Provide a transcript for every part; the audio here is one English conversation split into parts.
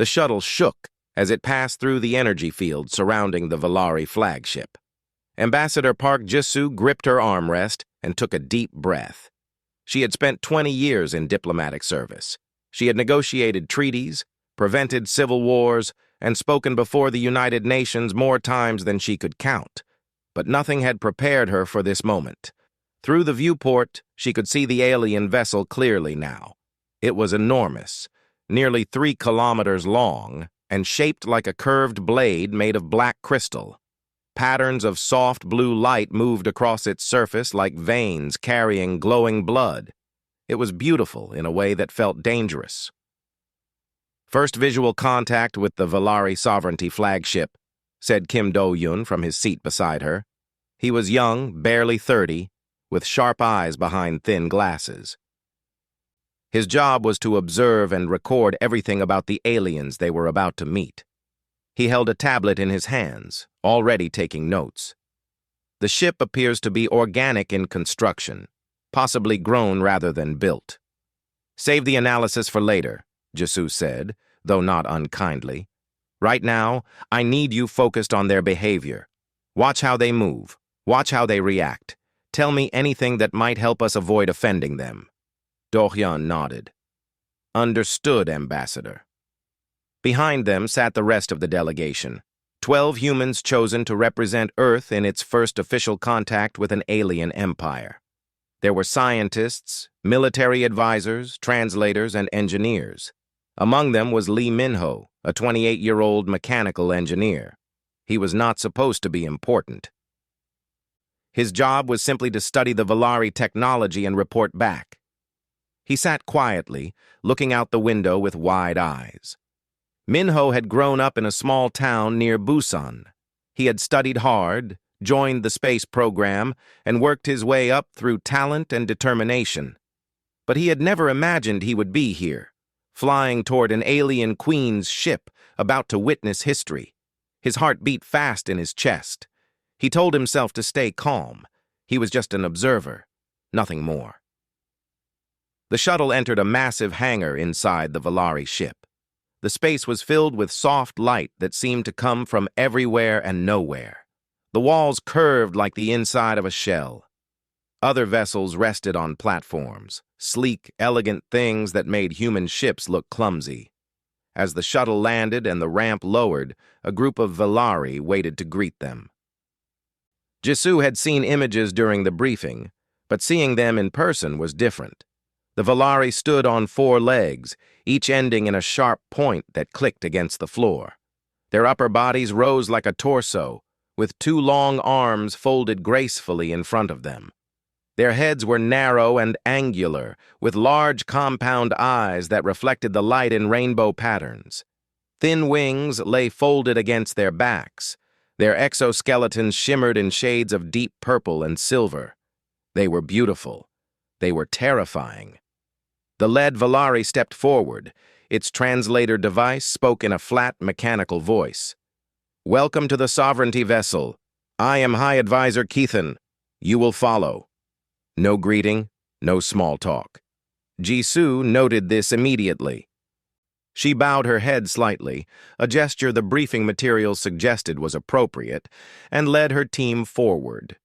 The shuttle shook as it passed through the energy field surrounding the Valari flagship. Ambassador Park Jisoo gripped her armrest and took a deep breath. She had spent 20 years in diplomatic service. She had negotiated treaties, prevented civil wars, and spoken before the United Nations more times than she could count. But nothing had prepared her for this moment. Through the viewport, she could see the alien vessel clearly now. It was enormous, nearly 3 kilometers long, and shaped like a curved blade made of black crystal. Patterns of soft blue light moved across its surface like veins carrying glowing blood. It was beautiful in a way that felt dangerous. "First visual contact with the Valari Sovereignty flagship," said Kim Do-yoon from his seat beside her. He was young, barely 30, with sharp eyes behind thin glasses. His job was to observe and record everything about the aliens they were about to meet. He held a tablet in his hands, already taking notes. "The ship appears to be organic in construction, possibly grown rather than built." "Save the analysis for later," Jisoo said, though not unkindly. "Right now, I need you focused on their behavior. Watch how they move. Watch how they react. Tell me anything that might help us avoid offending them." Do-hyun nodded. "Understood, Ambassador." Behind them sat the rest of the delegation, 12 humans chosen to represent Earth in its first official contact with an alien empire. There were scientists, military advisors, translators, and engineers. Among them was Lee Min-ho, a 28-year-old mechanical engineer. He was not supposed to be important. His job was simply to study the Valari technology and report back. He sat quietly, looking out the window with wide eyes. Min-ho had grown up in a small town near Busan. He had studied hard, joined the space program, and worked his way up through talent and determination. But he had never imagined he would be here, flying toward an alien queen's ship, about to witness history. His heart beat fast in his chest. He told himself to stay calm. He was just an observer, nothing more. The shuttle entered a massive hangar inside the Valari ship. The space was filled with soft light that seemed to come from everywhere and nowhere. The walls curved like the inside of a shell. Other vessels rested on platforms, sleek, elegant things that made human ships look clumsy. As the shuttle landed and the ramp lowered, a group of Valari waited to greet them. Jisoo had seen images during the briefing, but seeing them in person was different. The Valari stood on 4 legs, each ending in a sharp point that clicked against the floor. Their upper bodies rose like a torso, with 2 long arms folded gracefully in front of them. Their heads were narrow and angular, with large compound eyes that reflected the light in rainbow patterns. Thin wings lay folded against their backs. Their exoskeletons shimmered in shades of deep purple and silver. They were beautiful. They were terrifying. The lead Valari stepped forward. Its translator device spoke in a flat, mechanical voice. "Welcome to the Sovereignty vessel. I am High Advisor Keithan. You will follow." No greeting, no small talk. Jisoo noted this immediately. She bowed her head slightly, a gesture the briefing materials suggested was appropriate, and led her team forward.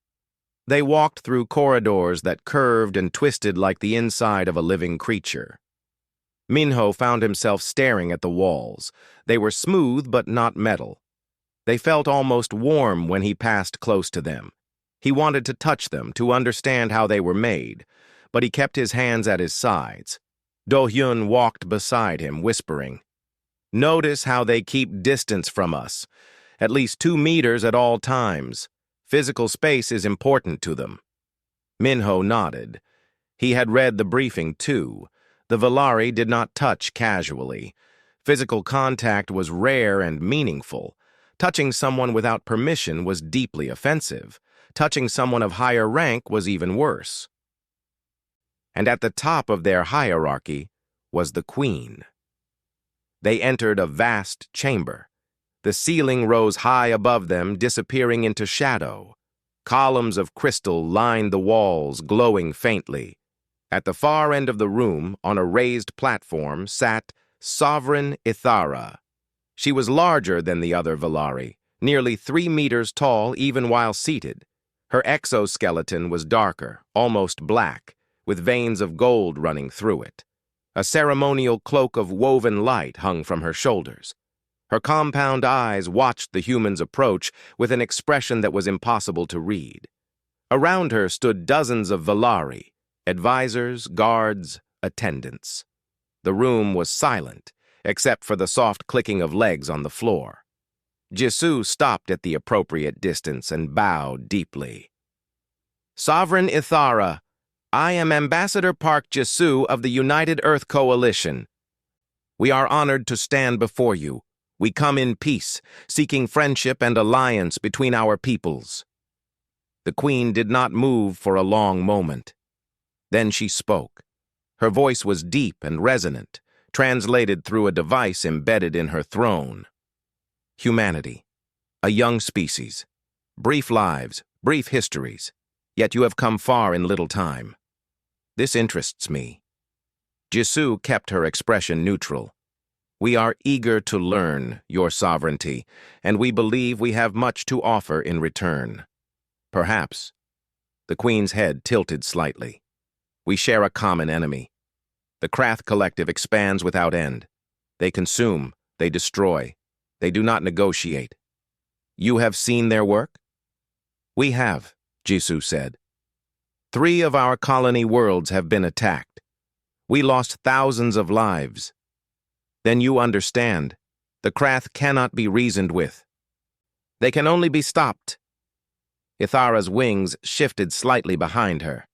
They walked through corridors that curved and twisted like the inside of a living creature. Min-ho found himself staring at the walls. They were smooth but not metal. They felt almost warm when he passed close to them. He wanted to touch them, to understand how they were made, but he kept his hands at his sides. Do-hyun walked beside him, whispering, "Notice how they keep distance from us, at least 2 meters at all times. Physical space is important to them." Min-ho nodded. He had read the briefing, too. The Valari did not touch casually. Physical contact was rare and meaningful. Touching someone without permission was deeply offensive. Touching someone of higher rank was even worse. And at the top of their hierarchy was the queen. They entered a vast chamber. The ceiling rose high above them, disappearing into shadow. Columns of crystal lined the walls, glowing faintly. At the far end of the room, on a raised platform, sat Sovereign Ithara, She was larger than the other Valari, nearly 3 meters tall even while seated. Her exoskeleton was darker, almost black, with veins of gold running through it. A ceremonial cloak of woven light hung from her shoulders. Her compound eyes watched the humans approach with an expression that was impossible to read. Around her stood dozens of Valari, advisors, guards, attendants. The room was silent, except for the soft clicking of legs on the floor. Jisoo stopped at the appropriate distance and bowed deeply. "Sovereign Ithara, I am Ambassador Park Jisoo of the United Earth Coalition. We are honored to stand before you. We come in peace, seeking friendship and alliance between our peoples." The queen did not move for a long moment. Then she spoke. Her voice was deep and resonant, translated through a device embedded in her throne. "Humanity, a young species, brief lives, brief histories, yet you have come far in little time. This interests me." Jisoo kept her expression neutral. "We are eager to learn, your sovereignty, and we believe we have much to offer in return. Perhaps." The queen's head tilted slightly. "We share a common enemy. The Krath Collective expands without end. They consume, they destroy, they do not negotiate. You have seen their work?" "We have," Jisoo said. "3 of our colony worlds have been attacked. We lost thousands of lives. Then you understand. The Krath cannot be reasoned with. They can only be stopped." Ithara's wings shifted slightly behind her.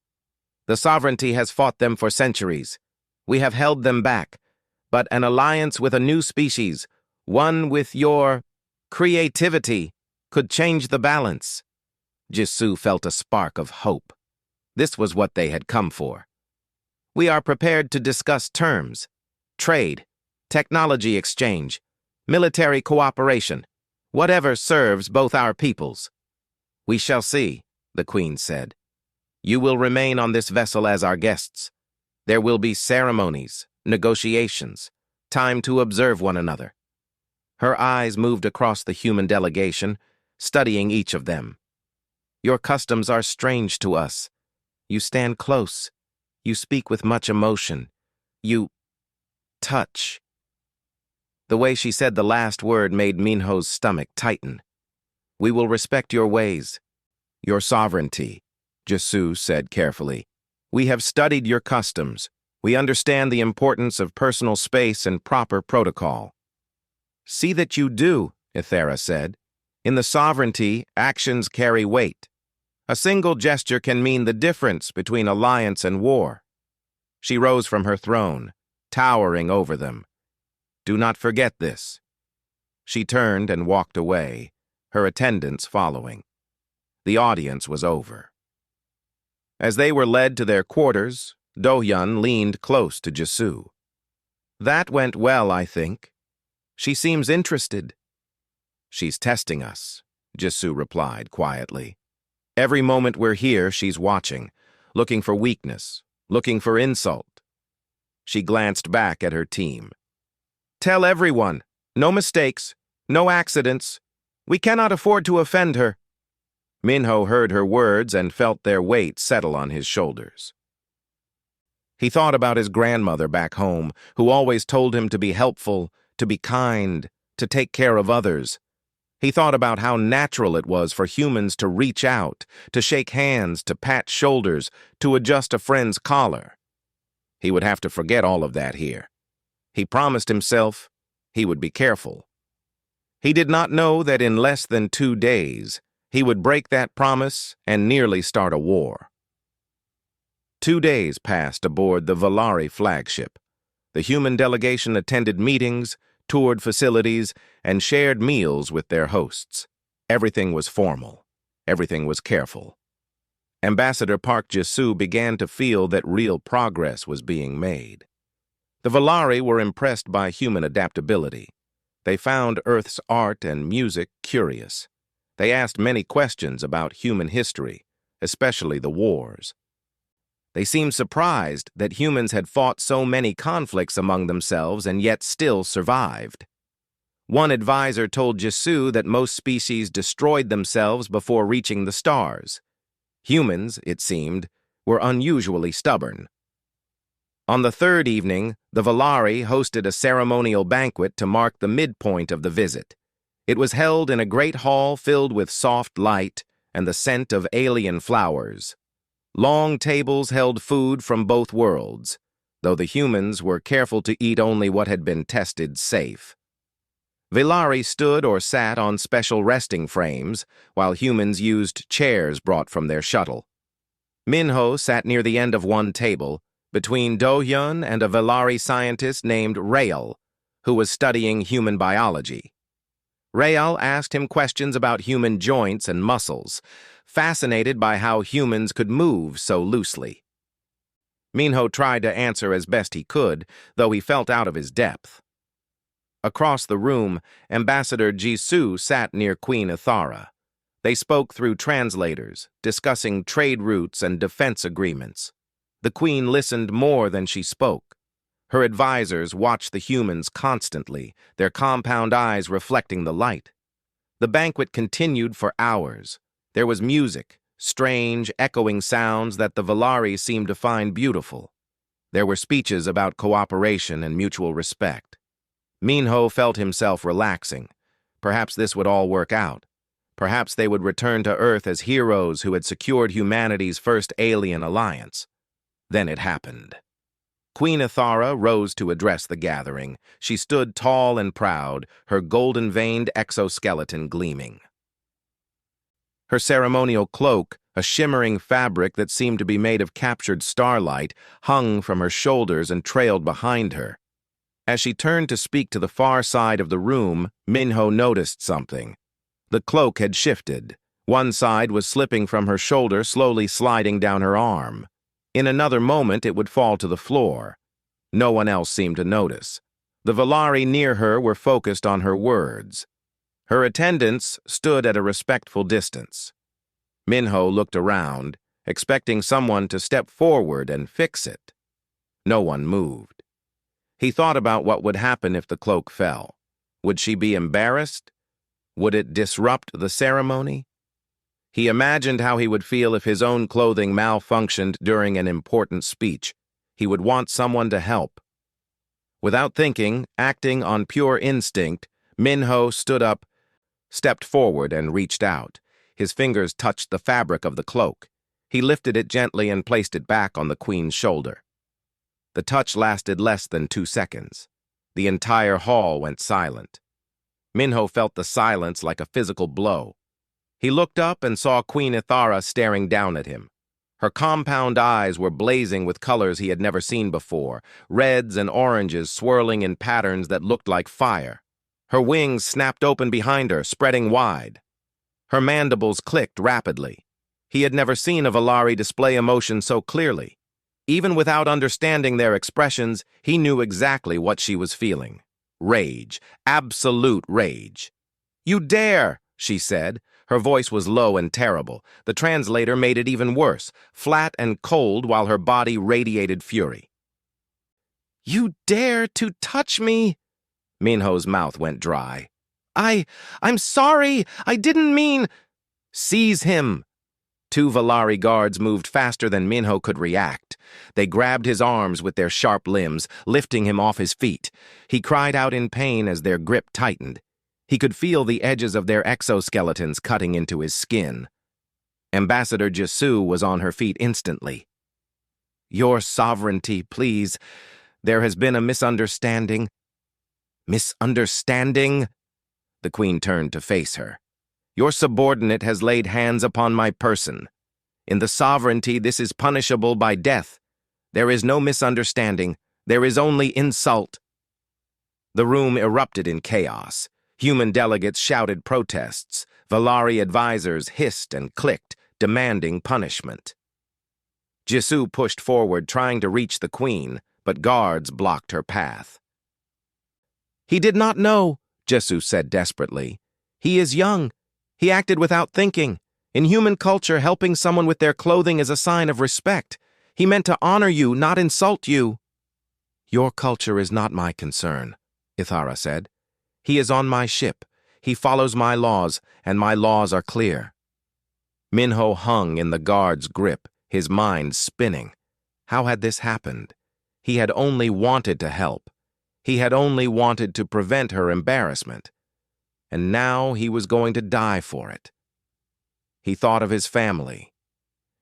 "The sovereignty has fought them for centuries. We have held them back. But an alliance with a new species, one with your creativity, could change the balance." Jisoo felt a spark of hope. This was what they had come for. "We are prepared to discuss terms, trade, technology exchange, military cooperation, whatever serves both our peoples." "We shall see," the queen said. "You will remain on this vessel as our guests. There will be ceremonies, negotiations, time to observe one another." Her eyes moved across the human delegation, studying each of them. "Your customs are strange to us. You stand close. You speak with much emotion. You touch." The way she said the last word made Minho's stomach tighten. "We will respect your ways, your sovereignty," Jisoo said carefully. "We have studied your customs. We understand the importance of personal space and proper protocol." "See that you do," Ithara said. "In the sovereignty, actions carry weight. A single gesture can mean the difference between alliance and war." She rose from her throne, towering over them. "Do not forget this." She turned and walked away, her attendants following. The audience was over. As they were led to their quarters, Do-hyun leaned close to Jisoo. "That went well, I think. She seems interested." "She's testing us," Jisoo replied quietly. "Every moment we're here, she's watching, looking for weakness, looking for insult." She glanced back at her team. "Tell everyone, no mistakes, no accidents. We cannot afford to offend her." Minho heard her words and felt their weight settle on his shoulders. He thought about his grandmother back home, who always told him to be helpful, to be kind, to take care of others. He thought about how natural it was for humans to reach out, to shake hands, to pat shoulders, to adjust a friend's collar. He would have to forget all of that here. He promised himself he would be careful. He did not know that in less than 2 days, he would break that promise and nearly start a war. 2 days passed aboard the Valari flagship. The human delegation attended meetings, toured facilities, and shared meals with their hosts. Everything was formal. Everything was careful. Ambassador Park Jisoo began to feel that real progress was being made. The Valari were impressed by human adaptability. They found Earth's art and music curious. They asked many questions about human history, especially the wars. They seemed surprised that humans had fought so many conflicts among themselves and yet still survived. One advisor told Jisoo that most species destroyed themselves before reaching the stars. Humans, it seemed, were unusually stubborn. On the third evening, the Valari hosted a ceremonial banquet to mark the midpoint of the visit. It was held in a great hall filled with soft light and the scent of alien flowers. Long tables held food from both worlds, though the humans were careful to eat only what had been tested safe. Valari stood or sat on special resting frames, while humans used chairs brought from their shuttle. Minho sat near the end of one table, between Do-hyun and a Valari scientist named Rael, who was studying human biology. Rael asked him questions about human joints and muscles, fascinated by how humans could move so loosely. Minho tried to answer as best he could, though he felt out of his depth. Across the room, Ambassador Jisoo sat near Queen Ithara. They spoke through translators, discussing trade routes and defense agreements. The Queen listened more than she spoke. Her advisors watched the humans constantly, their compound eyes reflecting the light. The banquet continued for hours. There was music, strange, echoing sounds that the Valari seemed to find beautiful. There were speeches about cooperation and mutual respect. Minho felt himself relaxing. Perhaps this would all work out. Perhaps they would return to Earth as heroes who had secured humanity's first alien alliance. Then it happened. Queen Ithara rose to address the gathering. She stood tall and proud, her golden-veined exoskeleton gleaming. Her ceremonial cloak, a shimmering fabric that seemed to be made of captured starlight, hung from her shoulders and trailed behind her. As she turned to speak to the far side of the room, Minho noticed something. The cloak had shifted. One side was slipping from her shoulder, slowly sliding down her arm. In another moment, it would fall to the floor. No one else seemed to notice. The Valari near her were focused on her words. Her attendants stood at a respectful distance. Minho looked around, expecting someone to step forward and fix it. No one moved. He thought about what would happen if the cloak fell. Would she be embarrassed? Would it disrupt the ceremony? He imagined how he would feel if his own clothing malfunctioned during an important speech. He would want someone to help. Without thinking, acting on pure instinct, Minho stood up, stepped forward, and reached out. His fingers touched the fabric of the cloak. He lifted it gently and placed it back on the Queen's shoulder. The touch lasted less than 2 seconds. The entire hall went silent. Minho felt the silence like a physical blow. He looked up and saw Queen Ithara staring down at him. Her compound eyes were blazing with colors he had never seen before, reds and oranges swirling in patterns that looked like fire. Her wings snapped open behind her, spreading wide. Her mandibles clicked rapidly. He had never seen a Valari display emotion so clearly. Even without understanding their expressions, he knew exactly what she was feeling. Rage, absolute rage. "You dare!" she said. Her voice was low and terrible. The translator made it even worse, flat and cold while her body radiated fury. "You dare to touch me?" Minho's mouth went dry. I'm sorry! I didn't mean—" "Seize him!" 2 Valari guards moved faster than Minho could react. They grabbed his arms with their sharp limbs, lifting him off his feet. He cried out in pain as their grip tightened. He could feel the edges of their exoskeletons cutting into his skin. Ambassador Jisoo was on her feet instantly. "Your sovereignty, please. There has been a misunderstanding." "Misunderstanding?" The Queen turned to face her. "Your subordinate has laid hands upon my person. In the sovereignty, this is punishable by death. There is no misunderstanding. There is only insult." The room erupted in chaos. Human delegates shouted protests. Valari advisors hissed and clicked, demanding punishment. Jisoo pushed forward, trying to reach the Queen, but guards blocked her path. "He did not know," Jisoo said desperately. "He is young. He acted without thinking. In human culture, helping someone with their clothing is a sign of respect. He meant to honor you, not insult you." "Your culture is not my concern," Ithara said. He is on my ship. He follows my laws, and my laws are clear." Minho hung in the guard's grip, his mind spinning. How had this happened? He had only wanted to help. He had only wanted to prevent her embarrassment. And now he was going to die for it. He thought of his family,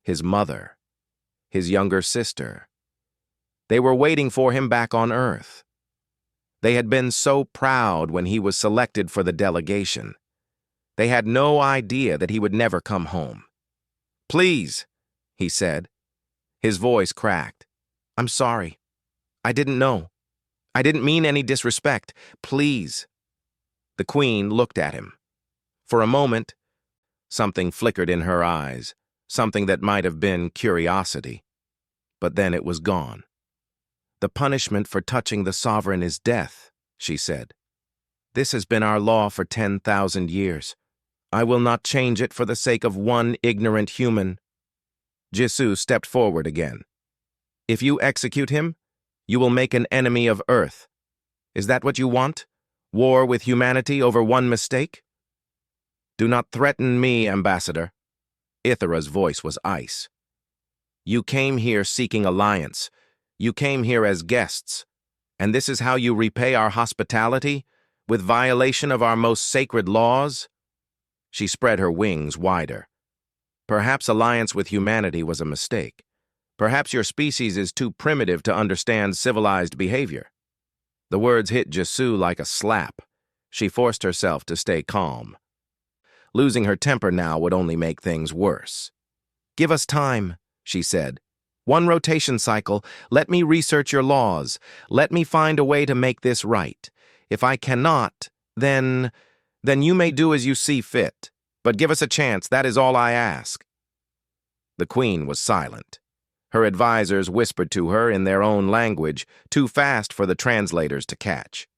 his mother, his younger sister. They were waiting for him back on Earth. They had been so proud when he was selected for the delegation. They had no idea that he would never come home. "Please," he said. His voice cracked. "I'm sorry. I didn't know. I didn't mean any disrespect. Please." The Queen looked at him. For a moment, something flickered in her eyes, something that might have been curiosity. But then it was gone. "The punishment for touching the sovereign is death," she said. "This has been our law for 10,000 years. I will not change it for the sake of one ignorant human." Jisoo stepped forward again. "If you execute him, you will make an enemy of Earth. Is that what you want? War with humanity over one mistake?" "Do not threaten me, Ambassador." Ithra's voice was ice. "You came here seeking alliance. You came here as guests. And this is how you repay our hospitality? With violation of our most sacred laws?" She spread her wings wider. "Perhaps alliance with humanity was a mistake. Perhaps your species is too primitive to understand civilized behavior." The words hit Jisoo like a slap. She forced herself to stay calm. Losing her temper now would only make things worse. "Give us time," she said. "One rotation cycle. Let me research your laws. Let me find a way to make this right. If I cannot, then you may do as you see fit. But give us a chance, that is all I ask." The Queen was silent. Her advisors whispered to her in their own language, too fast for the translators to catch.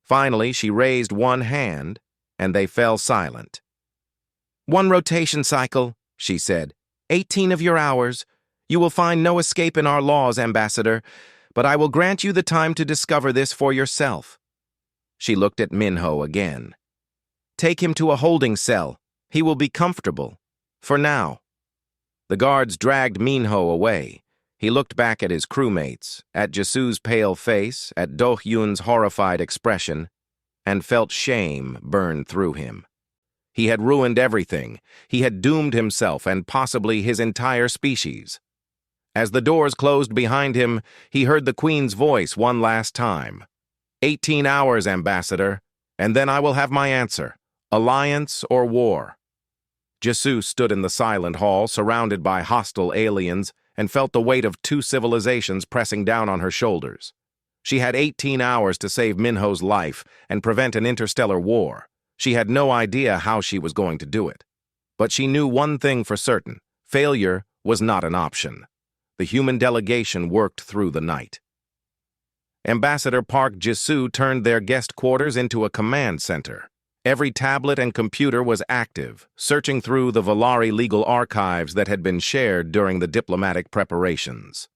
Finally, she raised one hand, and they fell silent. "One rotation cycle," she said. 18 of your hours. You will find no escape in our laws, Ambassador, but I will grant you the time to discover this for yourself." She looked at Minho again. "Take him to a holding cell. He will be comfortable. For now." The guards dragged Minho away. He looked back at his crewmates, at Jisoo's pale face, at Do-hyun's horrified expression, and felt shame burn through him. He had ruined everything. He had doomed himself and possibly his entire species. As the doors closed behind him, he heard the Queen's voice one last time. 18 hours, Ambassador, and then I will have my answer. Alliance or war?" Jisoo stood in the silent hall, surrounded by hostile aliens, and felt the weight of 2 civilizations pressing down on her shoulders. She had 18 hours to save Minho's life and prevent an interstellar war. She had no idea how she was going to do it. But she knew one thing for certain: failure was not an option. The human delegation worked through the night. Ambassador Park Jisoo turned their guest quarters into a command center. Every tablet and computer was active, searching through the Valari legal archives that had been shared during the diplomatic preparations.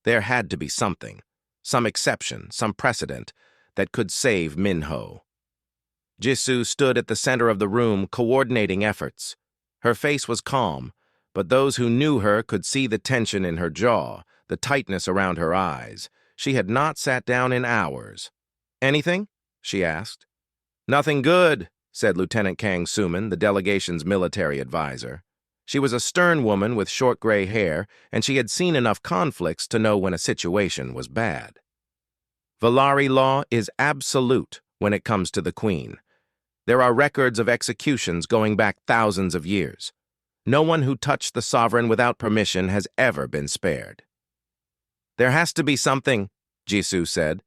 There had to be something, some exception, some precedent, that could save Minho. Jisoo stood at the center of the room, coordinating efforts. Her face was calm, but those who knew her could see the tension in her jaw, the tightness around her eyes. She had not sat down in hours. "Anything?" she asked. "Nothing good," said Lieutenant Kang Suman, the delegation's military advisor. She was a stern woman with short gray hair, and she had seen enough conflicts to know when a situation was bad. "Valari law is absolute when it comes to the Queen. There are records of executions going back thousands of years. No one who touched the sovereign without permission has ever been spared." "There has to be something," Jisoo said.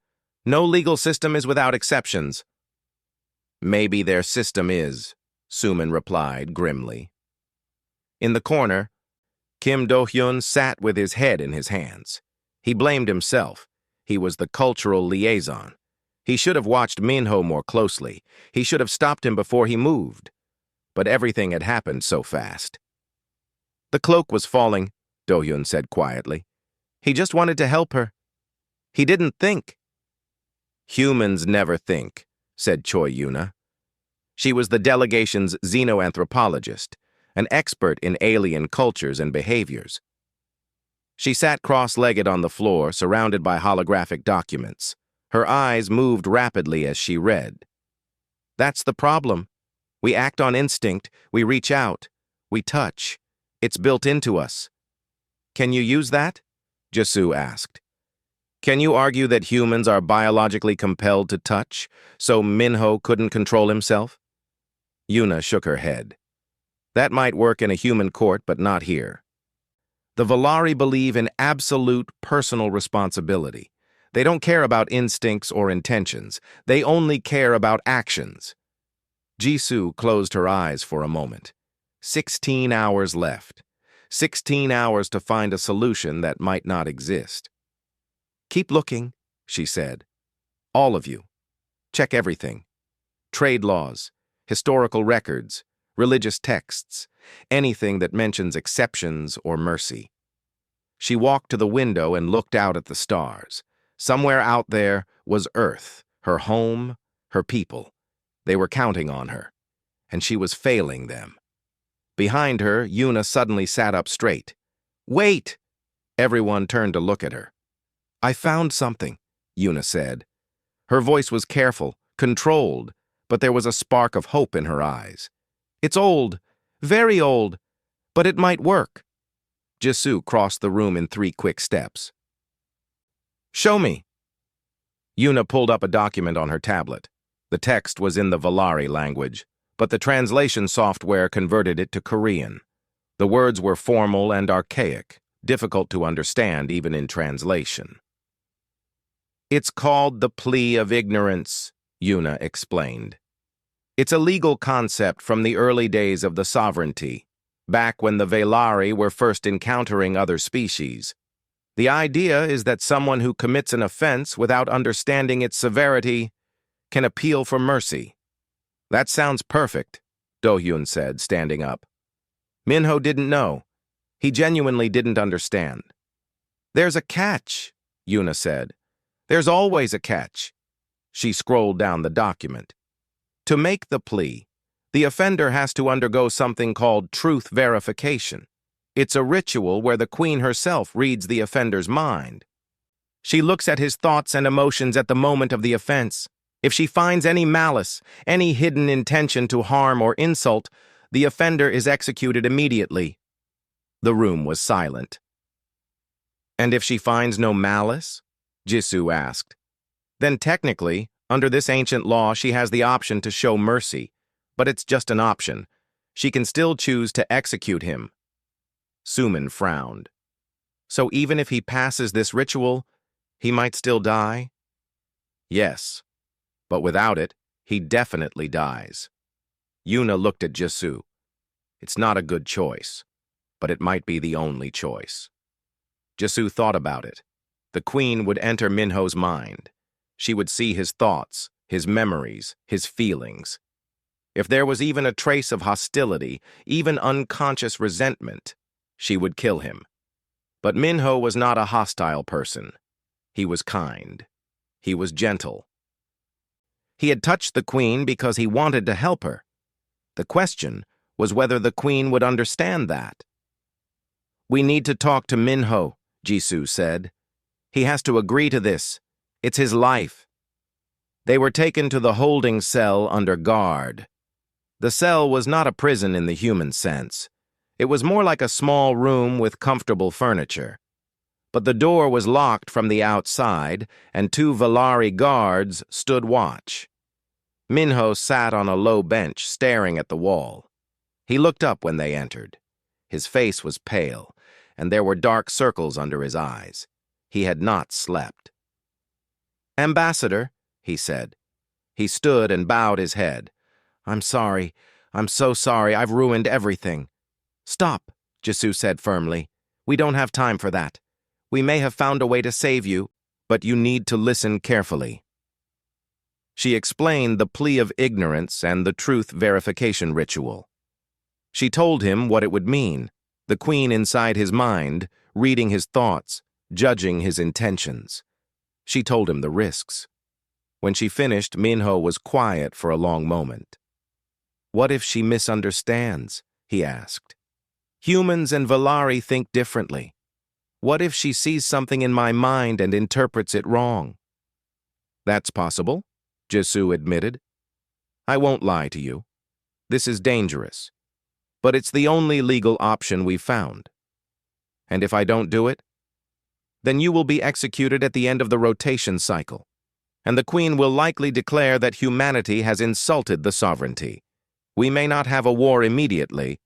"No legal system is without exceptions." "Maybe their system is," Suman replied grimly. In the corner, Kim Do-hyun sat with his head in his hands. He blamed himself. He was the cultural liaison. He should have watched Minho more closely. He should have stopped him before he moved. But everything had happened so fast. "The cloak was falling," Do-hyun said quietly. "He just wanted to help her. He didn't think." "Humans never think," said Choi Yuna. She was the delegation's xenoanthropologist, an expert in alien cultures and behaviors. She sat cross-legged on the floor, surrounded by holographic documents. Her eyes moved rapidly as she read. That's the problem. We act on instinct, we reach out, we touch. It's built into us. Can you use that? Jisoo asked. Can you argue that humans are biologically compelled to touch, so Minho couldn't control himself? Yuna shook her head. That might work in a human court, but not here. The Valari believe in absolute personal responsibility. They don't care about instincts or intentions. They only care about actions. Jisoo closed her eyes for a moment. 16 hours left. 16 hours to find a solution that might not exist. Keep looking, she said. All of you. Check everything. Trade laws, historical records, religious texts, anything that mentions exceptions or mercy. She walked to the window and looked out at the stars. Somewhere out there was Earth, her home, her people. They were counting on her, and she was failing them. Behind her, Yuna suddenly sat up straight. Wait! Everyone turned to look at her. I found something, Yuna said. Her voice was careful, controlled, but there was a spark of hope in her eyes. It's old, very old, but it might work. Jisoo crossed the room in 3 quick steps. Show me. Yuna pulled up a document on her tablet. The text was in the Valari language, but the translation software converted it to Korean. The words were formal and archaic, difficult to understand even in translation. It's called the plea of ignorance, Yuna explained. It's a legal concept from the early days of the sovereignty, back when the Valari were first encountering other species. The idea is that someone who commits an offense without understanding its severity can appeal for mercy. That sounds perfect, Do-hyun said, standing up. Minho didn't know. He genuinely didn't understand. There's a catch, Yuna said. There's always a catch. She scrolled down the document. To make the plea, the offender has to undergo something called truth verification. It's a ritual where the queen herself reads the offender's mind. She looks at his thoughts and emotions at the moment of the offense. If she finds any malice, any hidden intention to harm or insult, the offender is executed immediately. The room was silent. And if she finds no malice? Jisoo asked. Then technically, under this ancient law, she has the option to show mercy, but it's just an option. She can still choose to execute him. Suman frowned. So even if he passes this ritual, he might still die? Yes, but without it, he definitely dies. Yuna looked at Jisoo. It's not a good choice, but it might be the only choice. Jisoo thought about it. The queen would enter Minho's mind. She would see his thoughts, his memories, his feelings. If there was even a trace of hostility, even unconscious resentment, she would kill him. But Minho was not a hostile person. He was kind. He was gentle. He had touched the queen because he wanted to help her. The question was whether the queen would understand that. We need to talk to Minho, Jisoo said. He has to agree to this. It's his life. They were taken to the holding cell under guard. The cell was not a prison in the human sense. It was more like a small room with comfortable furniture. But the door was locked from the outside, and 2 Valari guards stood watch. Minho sat on a low bench, staring at the wall. He looked up when they entered. His face was pale, and there were dark circles under his eyes. He had not slept. Ambassador, he said. He stood and bowed his head. I'm sorry. I'm so sorry. I've ruined everything. Stop, Jisoo said firmly. We don't have time for that. We may have found a way to save you, but you need to listen carefully. She explained the plea of ignorance and the truth verification ritual. She told him what it would mean, the queen inside his mind, reading his thoughts, judging his intentions. She told him the risks. When she finished, Minho was quiet for a long moment. "What if she misunderstands?" he asked. "Humans and Valari think differently. What if she sees something in my mind and interprets it wrong?" "That's possible," Jisoo admitted. "I won't lie to you. This is dangerous. But it's the only legal option we've found. And if I don't do it, then you will be executed at the end of the rotation cycle, and the Queen will likely declare that humanity has insulted the sovereignty. We may not have a war immediately,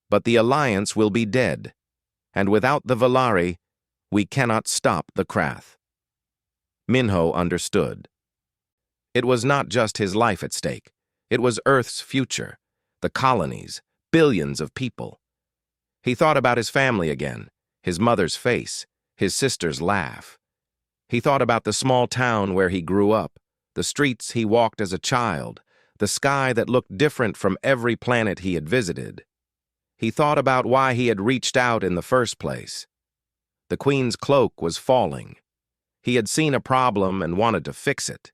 but the Alliance will be dead, and without the Valari, we cannot stop the Krath." Minho understood. It was not just his life at stake. It was Earth's future, the colonies, billions of people. He thought about his family again, his mother's face, his sister's laugh. He thought about the small town where he grew up, the streets he walked as a child, the sky that looked different from every planet he had visited. He thought about why he had reached out in the first place. The Queen's cloak was falling. He had seen a problem and wanted to fix it.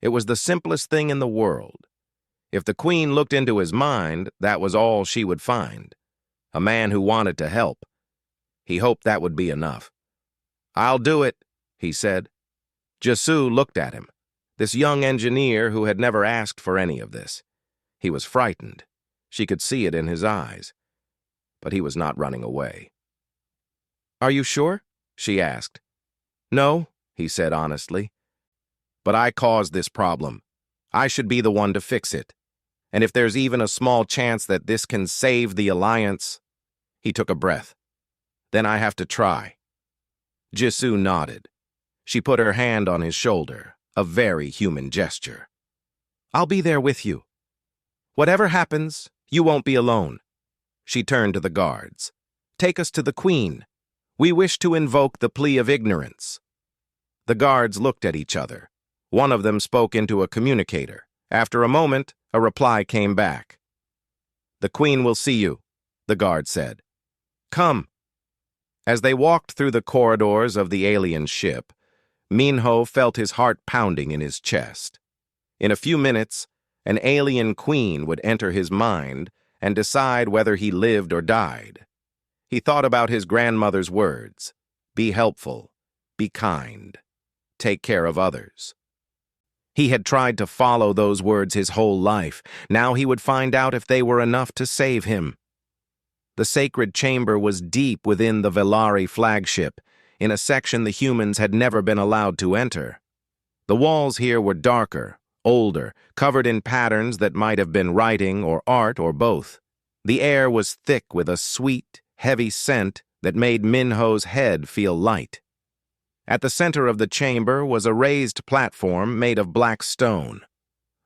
It was the simplest thing in the world. If the Queen looked into his mind, that was all she would find. A man who wanted to help. He hoped that would be enough. "I'll do it," he said. Jisoo looked at him, this young engineer who had never asked for any of this. He was frightened. She could see it in his eyes. But he was not running away. "Are you sure?" she asked. "No," he said honestly. "But I caused this problem. I should be the one to fix it. And if there's even a small chance that this can save the Alliance..." He took a breath. "Then I have to try." Jisoo nodded. She put her hand on his shoulder, a very human gesture. "I'll be there with you. Whatever happens, you won't be alone." She turned to the guards. "Take us to the Queen. We wish to invoke the plea of ignorance." The guards looked at each other. One of them spoke into a communicator. After a moment, a reply came back. "The Queen will see you," the guard said. "Come." As they walked through the corridors of the alien ship, Minho felt his heart pounding in his chest. In a few minutes, an alien queen would enter his mind and decide whether he lived or died. He thought about his grandmother's words: "Be helpful, be kind, take care of others." He had tried to follow those words his whole life. Now he would find out if they were enough to save him. The sacred chamber was deep within the Valari flagship, in a section the humans had never been allowed to enter. The walls here were darker, older, covered in patterns that might have been writing or art or both. The air was thick with a sweet, heavy scent that made Minho's head feel light. At the center of the chamber was a raised platform made of black stone.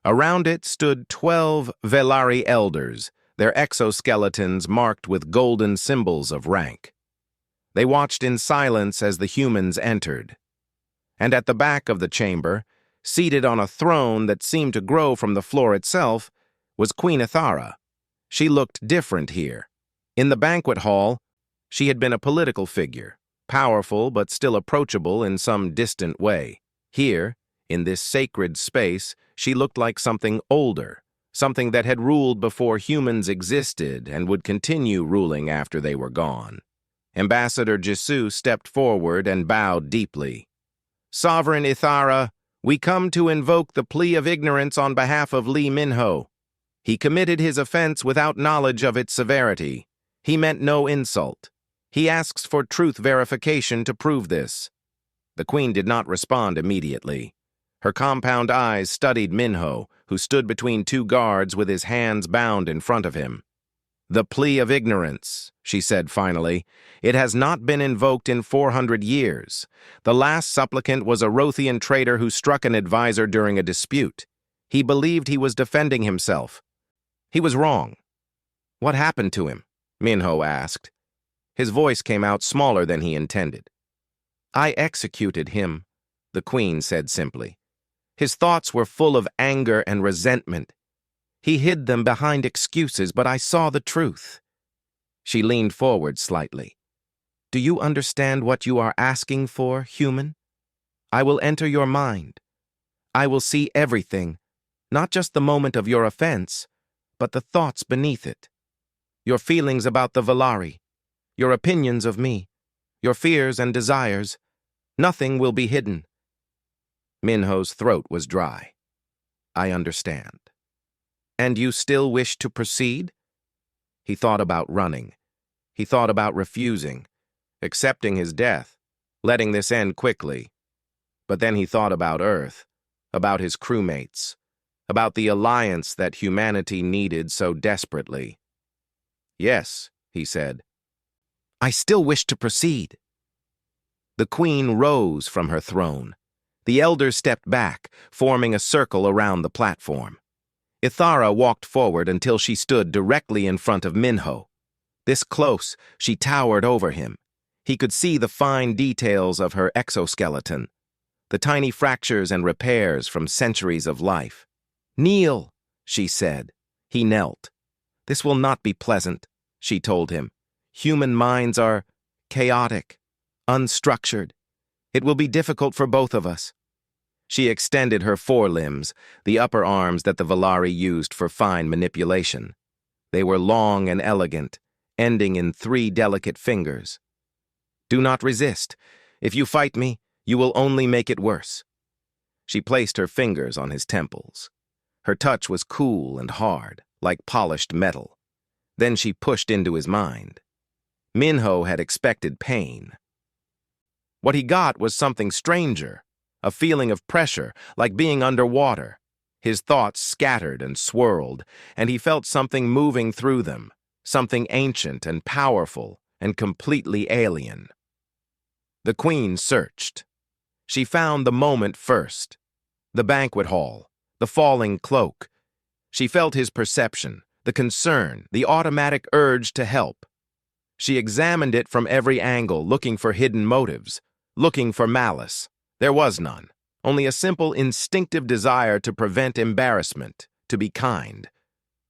Around it stood 12 Valari elders, their exoskeletons marked with golden symbols of rank. They watched in silence as the humans entered. And at the back of the chamber, seated on a throne that seemed to grow from the floor itself, was Queen Ithara. She looked different here. In the banquet hall, she had been a political figure, powerful but still approachable in some distant way. Here, in this sacred space, she looked like something older, something that had ruled before humans existed and would continue ruling after they were gone. Ambassador Jisoo stepped forward and bowed deeply. "Sovereign Ithara, we come to invoke the plea of ignorance on behalf of Lee Minho. He committed his offense without knowledge of its severity. He meant no insult. He asks for truth verification to prove this." The Queen did not respond immediately. Her compound eyes studied Minho, who stood between two guards with his hands bound in front of him. "The plea of ignorance," she said finally. "It has not been invoked in 400 years. The last supplicant was a Rothian trader who struck an advisor during a dispute. He believed he was defending himself. He was wrong." "What happened to him?" Minho asked. His voice came out smaller than he intended. "I executed him," the Queen said simply. "His thoughts were full of anger and resentment. He hid them behind excuses, but I saw the truth." She leaned forward slightly. "Do you understand what you are asking for, human? I will enter your mind. I will see everything, not just the moment of your offense, but the thoughts beneath it. Your feelings about the Valari, your opinions of me, your fears and desires. Nothing will be hidden. Minho's throat was dry. I understand. And you still wish to proceed? He thought about running. He thought about refusing, accepting his death, letting this end quickly. But then he thought about Earth, about his crewmates, about the alliance that humanity needed so desperately. Yes, he said. I still wish to proceed. The Queen rose from her throne. The elders stepped back, forming a circle around the platform. Ithara walked forward until she stood directly in front of Minho. This close, she towered over him. He could see the fine details of her exoskeleton, the tiny fractures and repairs from centuries of life. Kneel, she said. He knelt. This will not be pleasant, she told him. Human minds are chaotic, unstructured. It will be difficult for both of us. She extended her forelimbs, the upper arms that the Valari used for fine manipulation. They were long and elegant, ending in 3 delicate fingers. Do not resist. If you fight me, you will only make it worse. She placed her fingers on his temples. Her touch was cool and hard, like polished metal. Then she pushed into his mind. Minho had expected pain. What he got was something stranger, a feeling of pressure, like being underwater. His thoughts scattered and swirled, and he felt something moving through them, something ancient and powerful and completely alien. The Queen searched. She found the moment first, the banquet hall, the falling cloak. She felt his perception, the concern, the automatic urge to help. She examined it from every angle, looking for hidden motives, looking for malice. There was none, only a simple instinctive desire to prevent embarrassment, to be kind.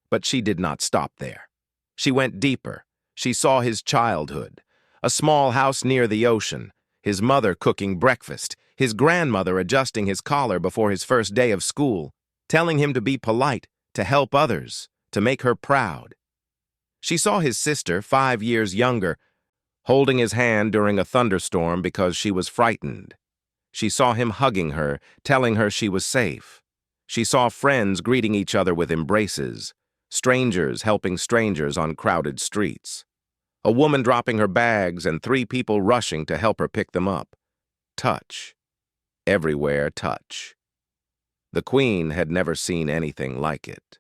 But she did not stop there. She went deeper. She saw his childhood, a small house near the ocean, his mother cooking breakfast, his grandmother adjusting his collar before his first day of school, telling him to be polite, to help others, to make her proud. She saw his sister, 5 years younger, holding his hand during a thunderstorm because she was frightened. She saw him hugging her, telling her she was safe. She saw friends greeting each other with embraces, strangers helping strangers on crowded streets. A woman dropping her bags and 3 people rushing to help her pick them up. Touch. Everywhere touch. The Queen had never seen anything like it.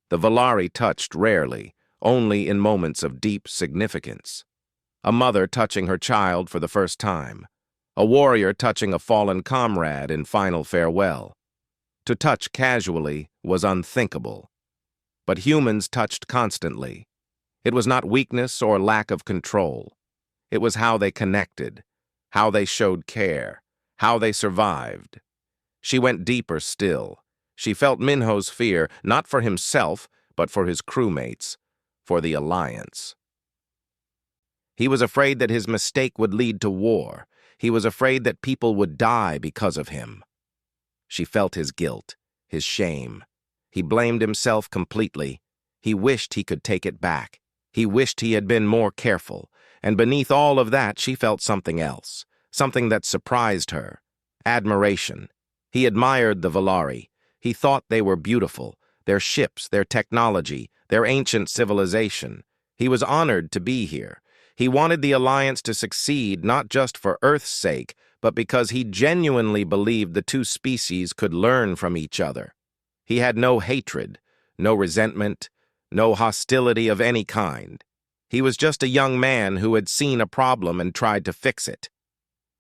The Valari touched rarely, only in moments of deep significance. A mother touching her child for the first time. A warrior touching a fallen comrade in final farewell. To touch casually was unthinkable. But humans touched constantly. It was not weakness or lack of control. It was how they connected, how they showed care, how they survived. She went deeper still. She felt Minho's fear, not for himself, but for his crewmates, for the alliance. He was afraid that his mistake would lead to war. He was afraid that people would die because of him. She felt his guilt, his shame. He blamed himself completely. He wished he could take it back. He wished he had been more careful. And beneath all of that, she felt something else, something that surprised her. Admiration. He admired the Valari. He thought they were beautiful, their ships, their technology, their ancient civilization. He was honored to be here. He wanted the alliance to succeed not just for Earth's sake, but because he genuinely believed the 2 species could learn from each other. He had no hatred, no resentment, no hostility of any kind. He was just a young man who had seen a problem and tried to fix it.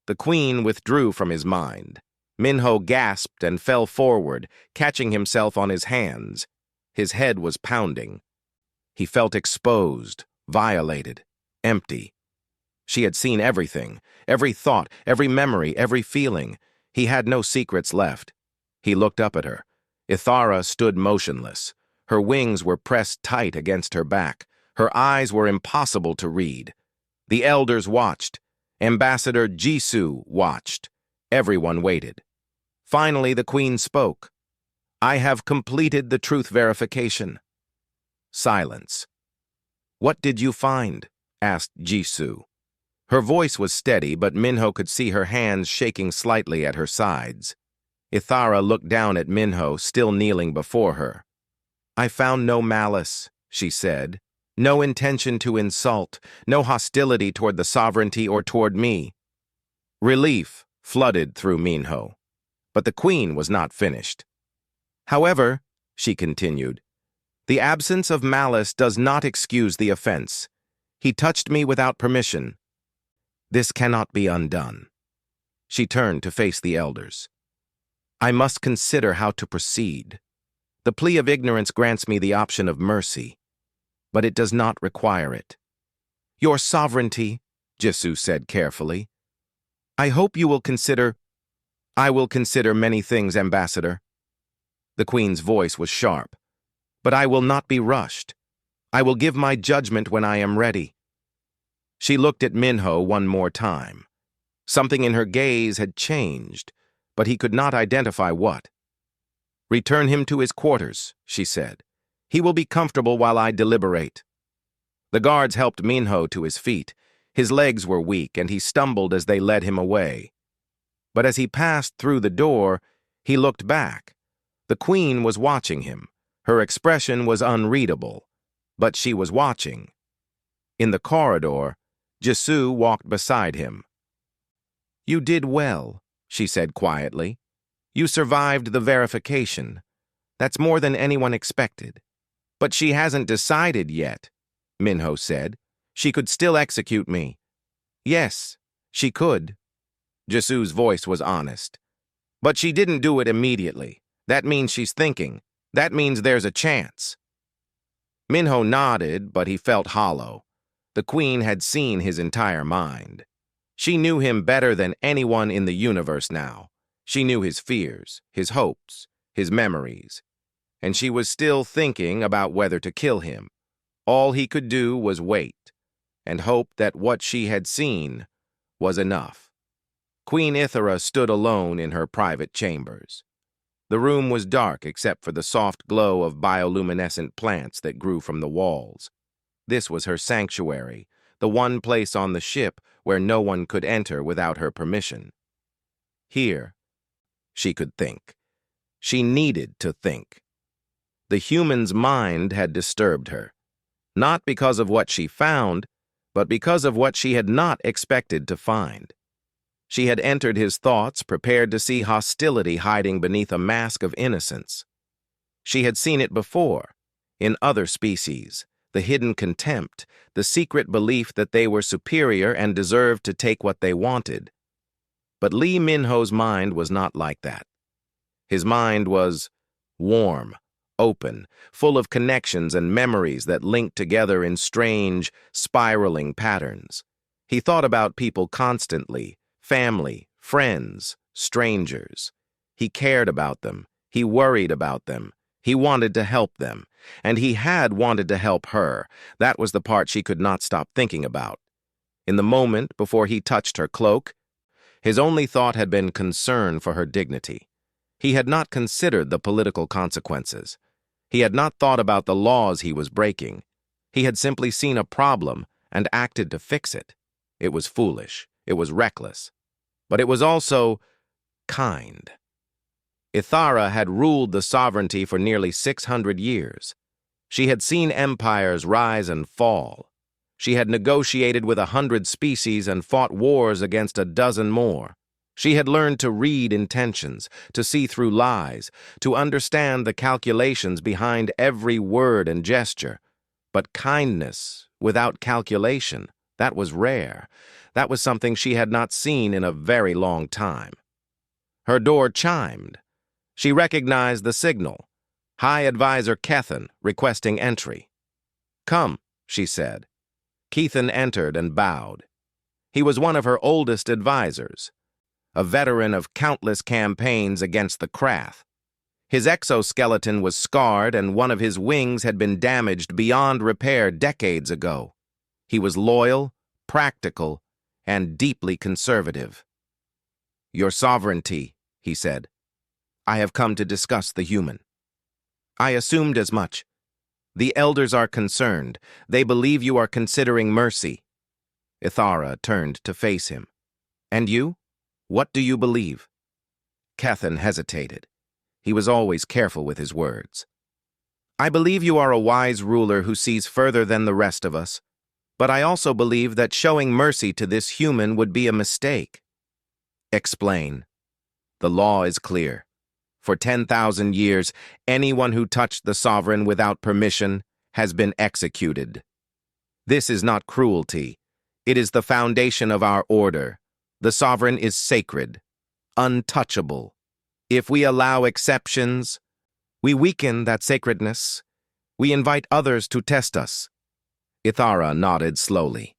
The Queen withdrew from his mind. Minho gasped and fell forward, catching himself on his hands. His head was pounding. He felt exposed, violated, empty. She had seen everything, every thought, every memory, every feeling. He had no secrets left. He looked up at her. Ithara stood motionless. Her wings were pressed tight against her back. Her eyes were impossible to read. The elders watched. Ambassador Jisoo watched. Everyone waited. Finally, the queen spoke. "I have completed the truth verification." Silence. "What did you find?" asked Jisoo. Her voice was steady, but Minho could see her hands shaking slightly at her sides. Ithara looked down at Minho, still kneeling before her. "I found no malice," she said. "No intention to insult, no hostility toward the sovereignty or toward me." Relief flooded through Minho, but the queen was not finished. "However," she continued, "the absence of malice does not excuse the offense. He touched me without permission. This cannot be undone." She turned to face the elders. "I must consider how to proceed. The plea of ignorance grants me the option of mercy, but it does not require it." "Your sovereignty," Jisoo said carefully. "I hope you will consider—" "I will consider many things, Ambassador." The queen's voice was sharp. "But I will not be rushed. I will give my judgment when I am ready." She looked at Minho one more time. Something in her gaze had changed, but he could not identify what. "Return him to his quarters," she said. "He will be comfortable while I deliberate." The guards helped Minho to his feet. His legs were weak, and he stumbled as they led him away. But as he passed through the door, he looked back. The queen was watching him. Her expression was unreadable, but she was watching. In the corridor, Jisoo walked beside him. "You did well," she said quietly. "You survived the verification. That's more than anyone expected." "But she hasn't decided yet," Minho said. "She could still execute me." "Yes, she could." Jisoo's voice was honest. "But she didn't do it immediately. That means she's thinking. That means there's a chance." Minho nodded, but he felt hollow. The queen had seen his entire mind. She knew him better than anyone in the universe now. She knew his fears, his hopes, his memories. And she was still thinking about whether to kill him. All he could do was wait, and hope that what she had seen was enough. Queen Ithara stood alone in her private chambers. The room was dark except for the soft glow of bioluminescent plants that grew from the walls. This was her sanctuary, the one place on the ship where no one could enter without her permission. Here, she could think. She needed to think. The human's mind had disturbed her, not because of what she found, but because of what she had not expected to find. She had entered his thoughts, prepared to see hostility hiding beneath a mask of innocence. She had seen it before, in other species, the hidden contempt, the secret belief that they were superior and deserved to take what they wanted. But Lee Minho's mind was not like that. His mind was warm, open, full of connections and memories that linked together in strange, spiraling patterns. He thought about people constantly, family, friends, strangers. He cared about them. He worried about them. He wanted to help them. And he had wanted to help her. That was the part she could not stop thinking about. In the moment before he touched her cloak, his only thought had been concern for her dignity. He had not considered the political consequences. He had not thought about the laws he was breaking. He had simply seen a problem and acted to fix it. It was foolish. It was reckless. But it was also kind. Ithara had ruled the sovereignty for nearly 600 years. She had seen empires rise and fall. She had negotiated with 100 species and fought wars against a dozen more. She had learned to read intentions, to see through lies, to understand the calculations behind every word and gesture. But kindness without calculation, that was rare. That was something she had not seen in a very long time. Her door chimed. She recognized the signal. High Advisor Kethan requesting entry. "Come," she said. Kethan entered and bowed. He was one of her oldest advisors, a veteran of countless campaigns against the Krath. His exoskeleton was scarred and one of his wings had been damaged beyond repair decades ago. He was loyal, practical, and deeply conservative. "Your sovereignty," he said. I have come to discuss the human. I assumed as much. The elders are concerned. They believe you are considering mercy. Ithara turned to face him. And you? What do you believe? Cathan hesitated. He was always careful with his words. I believe you are a wise ruler who sees further than the rest of us, but I also believe that showing mercy to this human would be a mistake. Explain. The law is clear. For 10,000 years, anyone who touched the sovereign without permission has been executed. This is not cruelty. It is the foundation of our order. The sovereign is sacred, untouchable. If we allow exceptions, we weaken that sacredness. We invite others to test us. Ithara nodded slowly.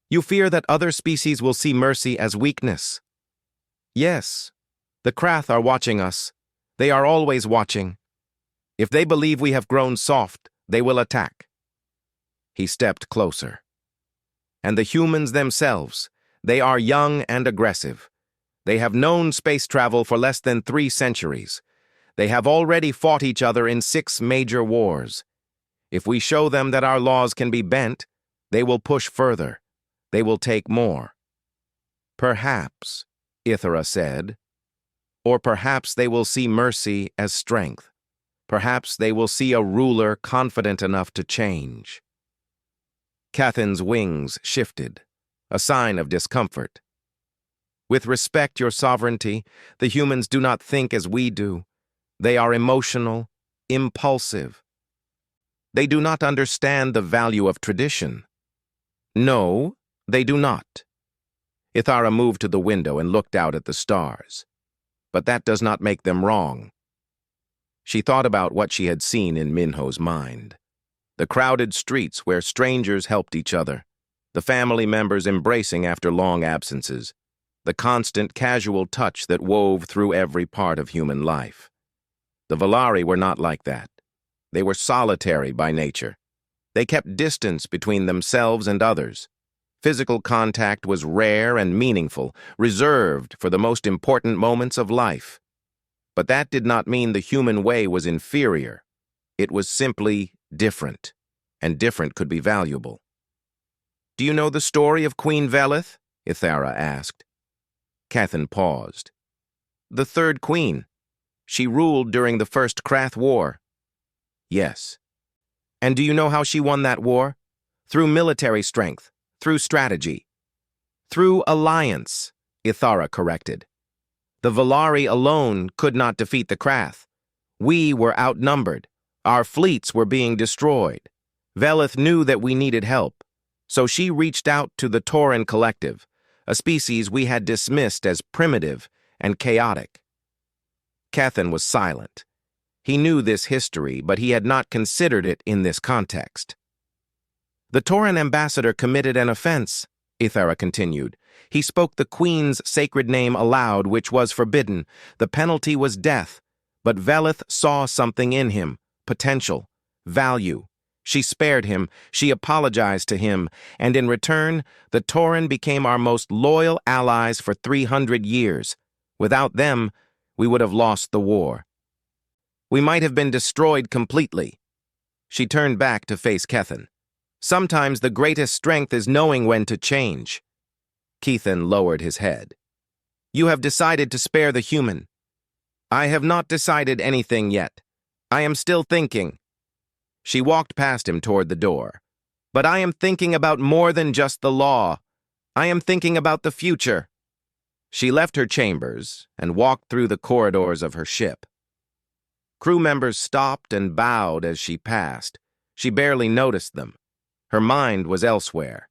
You fear that other species will see mercy as weakness? Yes. The Krath are watching us. They are always watching. If they believe we have grown soft, they will attack. He stepped closer. And the humans themselves, they are young and aggressive. They have known space travel for less than 3 centuries. They have already fought each other in 6 major wars. If we show them that our laws can be bent, they will push further. They will take more. Perhaps, Ithara said. Or perhaps they will see mercy as strength. Perhaps they will see a ruler confident enough to change. Cathan's wings shifted, a sign of discomfort. With respect your sovereignty, the humans do not think as we do. They are emotional, impulsive. They do not understand the value of tradition. No, they do not. Ithara moved to the window and looked out at the stars. But that does not make them wrong. She thought about what she had seen in Minho's mind. The crowded streets where strangers helped each other, the family members embracing after long absences, the constant casual touch that wove through every part of human life. The Valari were not like that. They were solitary by nature. They kept distance between themselves and others. Physical contact was rare and meaningful, reserved for the most important moments of life. But that did not mean the human way was inferior. It was simply different, and different could be valuable. Do you know the story of Queen Velith? Ithara asked. Cathan paused. The third queen. She ruled during the First Krath War. Yes. And do you know how she won that war? Through military strength, through strategy. Through alliance, Ithara corrected. The Valari alone could not defeat the Krath. We were outnumbered. Our fleets were being destroyed. Velith knew that we needed help, so she reached out to the Tauran Collective, a species we had dismissed as primitive and chaotic. Cathan was silent. He knew this history, but he had not considered it in this context. The Tauran ambassador committed an offense, Ithara continued. He spoke the Queen's sacred name aloud, which was forbidden. The penalty was death, but Velith saw something in him, potential, value. She spared him, she apologized to him, and in return, the Tauran became our most loyal allies for 300 years. Without them, we would have lost the war. We might have been destroyed completely. She turned back to face Cathan. Sometimes the greatest strength is knowing when to change. Cathan lowered his head. You have decided to spare the human. I have not decided anything yet. I am still thinking. She walked past him toward the door. But I am thinking about more than just the law. I am thinking about the future. She left her chambers and walked through the corridors of her ship. Crew members stopped and bowed as she passed. She barely noticed them. Her mind was elsewhere.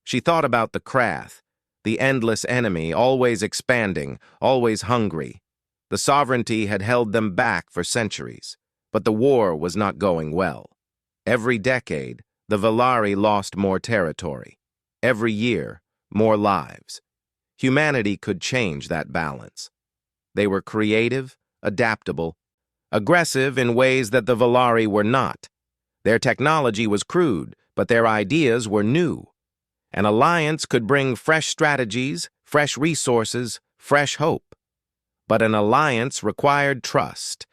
She thought about the Krath, the endless enemy, always expanding, always hungry. The sovereignty had held them back for centuries, but the war was not going well. Every decade, the Valari lost more territory. Every year, more lives. Humanity could change that balance. They were creative, adaptable, aggressive in ways that the Valari were not. Their technology was crude, but their ideas were new. An alliance could bring fresh strategies, fresh resources, fresh hope. But an alliance required trust,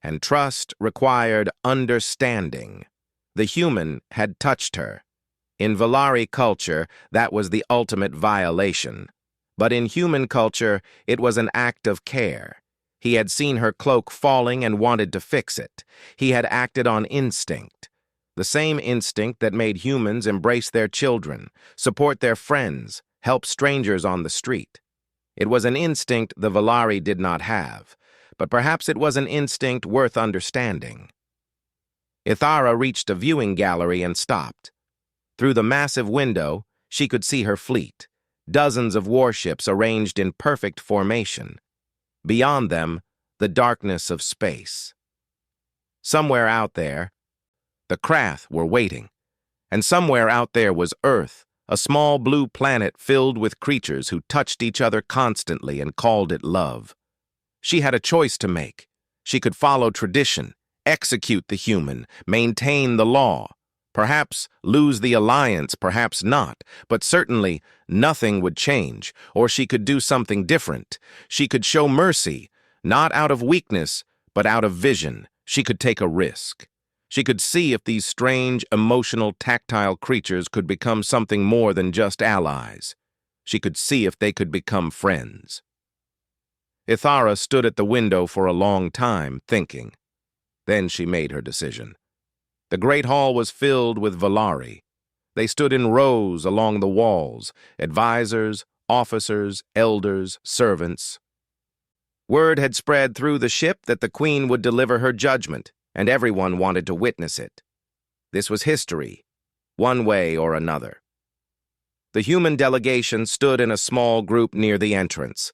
and trust required understanding. The human had touched her. In Valari culture, that was the ultimate violation. But in human culture, it was an act of care. He had seen her cloak falling and wanted to fix it. He had acted on instinct. The same instinct that made humans embrace their children, support their friends, help strangers on the street. It was an instinct the Valari did not have, but perhaps it was an instinct worth understanding. Ithara reached a viewing gallery and stopped. Through the massive window, she could see her fleet, dozens of warships arranged in perfect formation. Beyond them, the darkness of space. Somewhere out there, the Krath were waiting, and somewhere out there was Earth, a small blue planet filled with creatures who touched each other constantly and called it love. She had a choice to make. She could follow tradition, execute the human, maintain the law, perhaps lose the alliance, perhaps not, but certainly nothing would change, or she could do something different. She could show mercy, not out of weakness, but out of vision. She could take a risk. She could see if these strange, emotional, tactile creatures could become something more than just allies. She could see if they could become friends. Ithara stood at the window for a long time, thinking. Then she made her decision. The great hall was filled with Valari. They stood in rows along the walls, advisors, officers, elders, servants. Word had spread through the ship that the queen would deliver her judgment, and everyone wanted to witness it. This was history, one way or another. The human delegation stood in a small group near the entrance.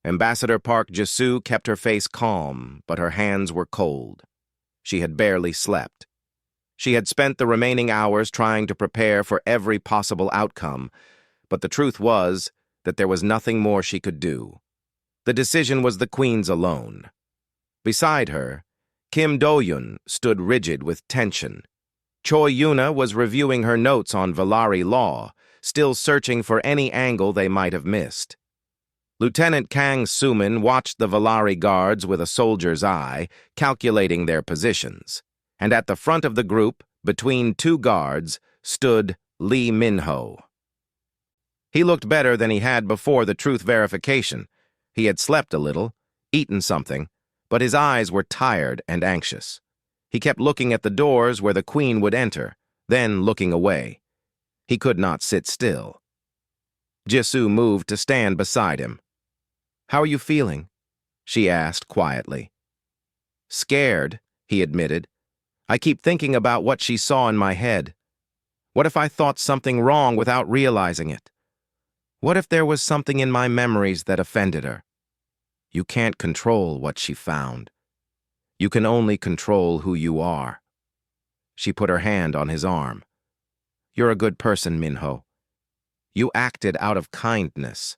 Ambassador Park Jisu kept her face calm, but her hands were cold. She had barely slept. She had spent the remaining hours trying to prepare for every possible outcome, but the truth was that there was nothing more she could do. The decision was the queen's alone. Beside her, Kim Do-yun stood rigid with tension. Choi Yuna was reviewing her notes on Valari law, still searching for any angle they might have missed. Lieutenant Kang Sumin watched the Valari guards with a soldier's eye, calculating their positions. And at the front of the group, between two guards, stood Lee Min-ho. He looked better than he had before the truth verification. He had slept a little, eaten something, but his eyes were tired and anxious. He kept looking at the doors where the queen would enter, then looking away. He could not sit still. Jisu moved to stand beside him. "How are you feeling?" she asked quietly. "Scared," he admitted. "I keep thinking about what she saw in my head. What if I thought something wrong without realizing it? What if there was something in my memories that offended her? You can't control what she found. You can only control who you are." She put her hand on his arm. "You're a good person, Min-ho. You acted out of kindness.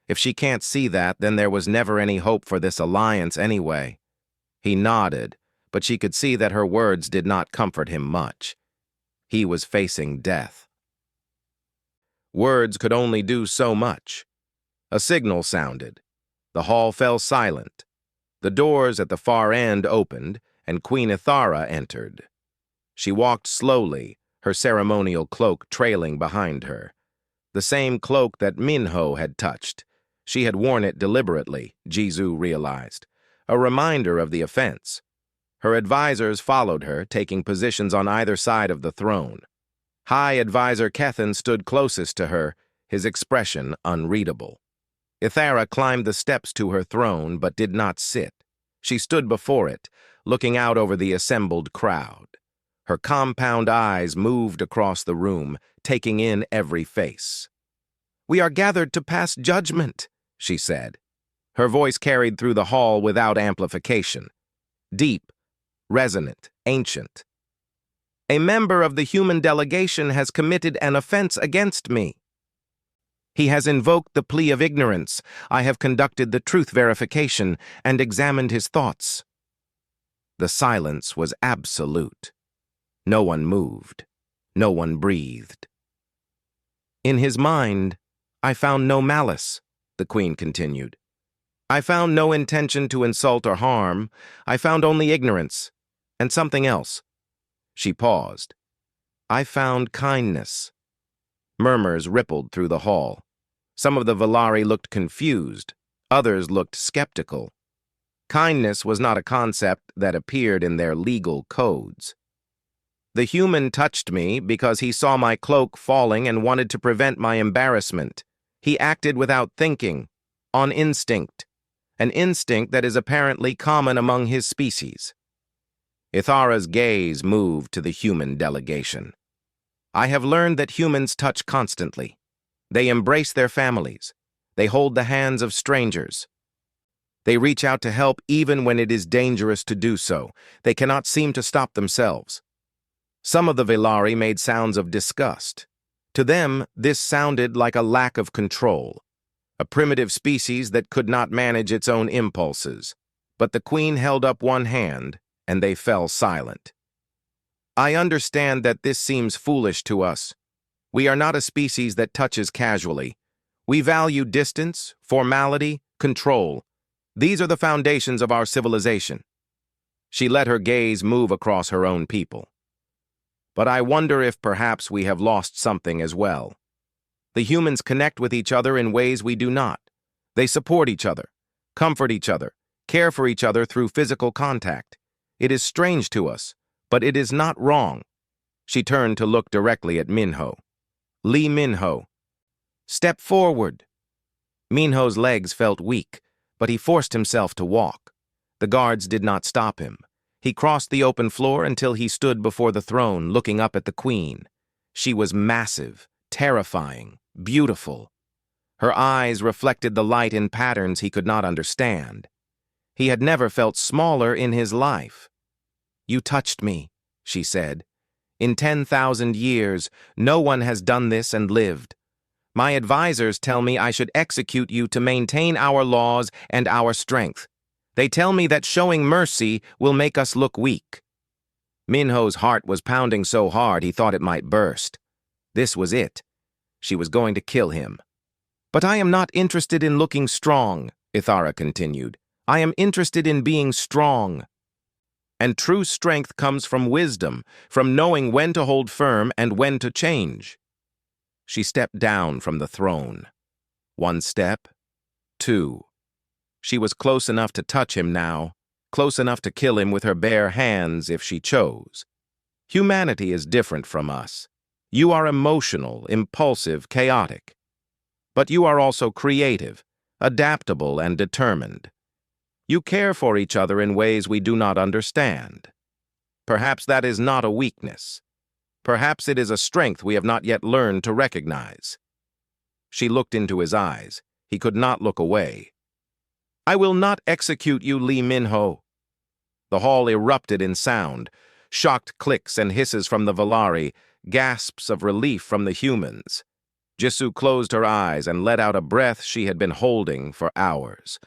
If she can't see that, then there was never any hope for this alliance anyway." He nodded, but she could see that her words did not comfort him much. He was facing death. Words could only do so much. A signal sounded. The hall fell silent. The doors at the far end opened, and Queen Ithara entered. She walked slowly, her ceremonial cloak trailing behind her. The same cloak that Min-ho had touched. She had worn it deliberately, Jisu realized, a reminder of the offense. Her advisors followed her, taking positions on either side of the throne. High Advisor Kethan stood closest to her, his expression unreadable. Ithara climbed the steps to her throne, but did not sit. She stood before it, looking out over the assembled crowd. Her compound eyes moved across the room, taking in every face. "We are gathered to pass judgment," she said. Her voice carried through the hall without amplification. Deep, resonant, ancient. "A member of the human delegation has committed an offense against me. He has invoked the plea of ignorance. I have conducted the truth verification and examined his thoughts." The silence was absolute. No one moved. No one breathed. "In his mind, I found no malice," the queen continued. I found no intention to insult or harm. I found only ignorance. And something else. She paused. I found kindness. Murmurs rippled through the hall. Some of the Valari looked confused. Others looked skeptical. Kindness was not a concept that appeared in their legal codes. The human touched me because he saw my cloak falling and wanted to prevent my embarrassment. He acted without thinking, on instinct, an instinct that is apparently common among his species. Ithara's gaze moved to the human delegation. I have learned that humans touch constantly. They embrace their families. They hold the hands of strangers. They reach out to help even when it is dangerous to do so. They cannot seem to stop themselves. Some of the Velari made sounds of disgust. To them, this sounded like a lack of control, a primitive species that could not manage its own impulses. But the queen held up one hand, and they fell silent. I understand that this seems foolish to us. We are not a species that touches casually. We value distance, formality, control. These are the foundations of our civilization. She let her gaze move across her own people. But I wonder if perhaps we have lost something as well. The humans connect with each other in ways we do not. They support each other, comfort each other, care for each other through physical contact. It is strange to us, but it is not wrong. She turned to look directly at Minho. Lee Minho. Step forward. Minho's legs felt weak, but he forced himself to walk. The guards did not stop him. He crossed the open floor until he stood before the throne, looking up at the queen. She was massive, terrifying, beautiful. Her eyes reflected the light in patterns he could not understand. He had never felt smaller in his life. You touched me, she said. In 10,000 years, no one has done this and lived. My advisors tell me I should execute you to maintain our laws and our strength. They tell me that showing mercy will make us look weak. Minho's heart was pounding so hard he thought it might burst. This was it. She was going to kill him. But I am not interested in looking strong, Ithara continued. I am interested in being strong. And true strength comes from wisdom, from knowing when to hold firm and when to change. She stepped down from the throne. 1 step, 2. She was close enough to touch him now, close enough to kill him with her bare hands if she chose. Humanity is different from us. You are emotional, impulsive, chaotic. But you are also creative, adaptable, and determined. You care for each other in ways we do not understand. Perhaps that is not a weakness. Perhaps it is a strength we have not yet learned to recognize. She looked into his eyes. He could not look away. I will not execute you, Lee Minho. The hall erupted in sound, shocked clicks and hisses from the Valari, gasps of relief from the humans. Jisoo closed her eyes and let out a breath she had been holding for hours.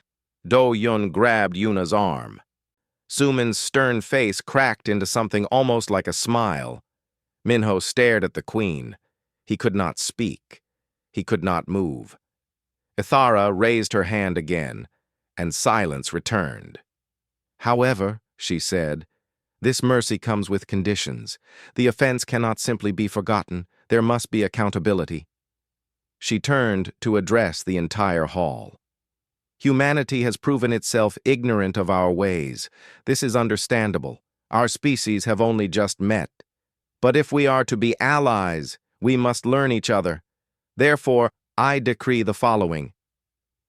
Do-Yun grabbed Yuna's arm. Sumin's stern face cracked into something almost like a smile. Minho stared at the queen. He could not speak. He could not move. Ithara raised her hand again, and silence returned. However, she said, this mercy comes with conditions. The offense cannot simply be forgotten. There must be accountability. She turned to address the entire hall. Humanity has proven itself ignorant of our ways. This is understandable. Our species have only just met. But if we are to be allies, we must learn each other. Therefore, I decree the following.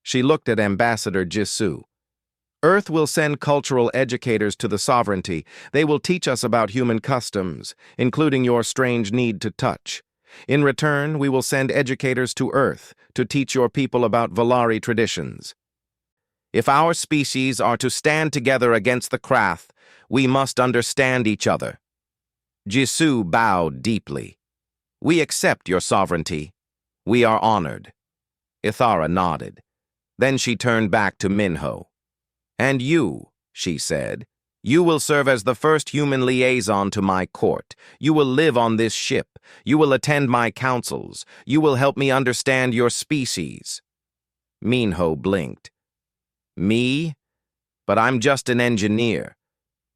She looked at Ambassador Jisoo. Earth will send cultural educators to the sovereignty. They will teach us about human customs, including your strange need to touch. In return, we will send educators to Earth to teach your people about Valari traditions. If our species are to stand together against the Krath, we must understand each other. Jisoo bowed deeply. We accept your sovereignty. We are honored. Ithara nodded. Then she turned back to Minho. And you, she said, you will serve as the first human liaison to my court. You will live on this ship. You will attend my councils. You will help me understand your species. Minho blinked. Me? But I'm just an engineer.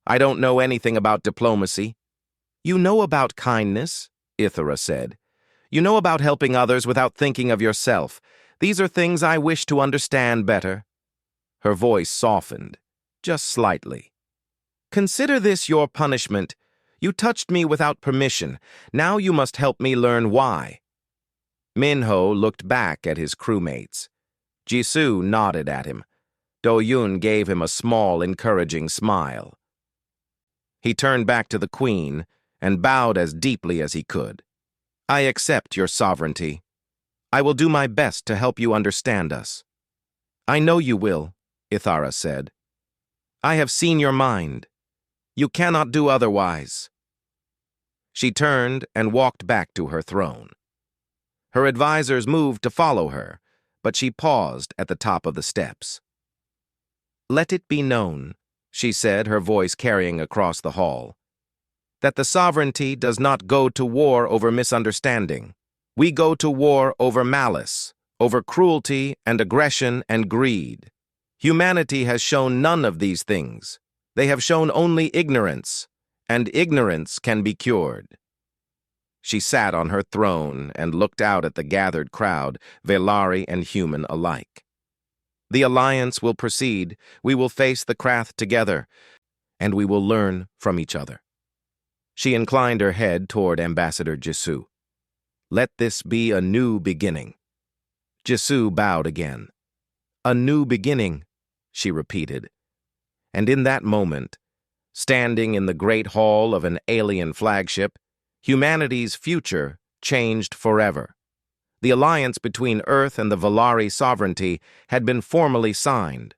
I don't know anything about diplomacy. You know about kindness, Ithra said. You know about helping others without thinking of yourself. These are things I wish to understand better. Her voice softened, just slightly. Consider this your punishment. You touched me without permission. Now you must help me learn why. Minho looked back at his crewmates. Jisoo nodded at him. Do-yoon gave him a small, encouraging smile. He turned back to the Queen and bowed as deeply as he could. I accept your sovereignty. I will do my best to help you understand us. I know you will, Ithra said. I have seen your mind. You cannot do otherwise. She turned and walked back to her throne. Her advisors moved to follow her, but she paused at the top of the steps. Let it be known, she said, her voice carrying across the hall, that the sovereignty does not go to war over misunderstanding. We go to war over malice, over cruelty and aggression and greed. Humanity has shown none of these things. They have shown only ignorance, and ignorance can be cured. She sat on her throne and looked out at the gathered crowd, Velari and human alike. The alliance will proceed. We will face the Krath together, and we will learn from each other. She inclined her head toward Ambassador Jisoo. Let this be a new beginning. Jisoo bowed again. A new beginning, she repeated. And in that moment, standing in the great hall of an alien flagship, humanity's future changed forever. The alliance between Earth and the Velari sovereignty had been formally signed.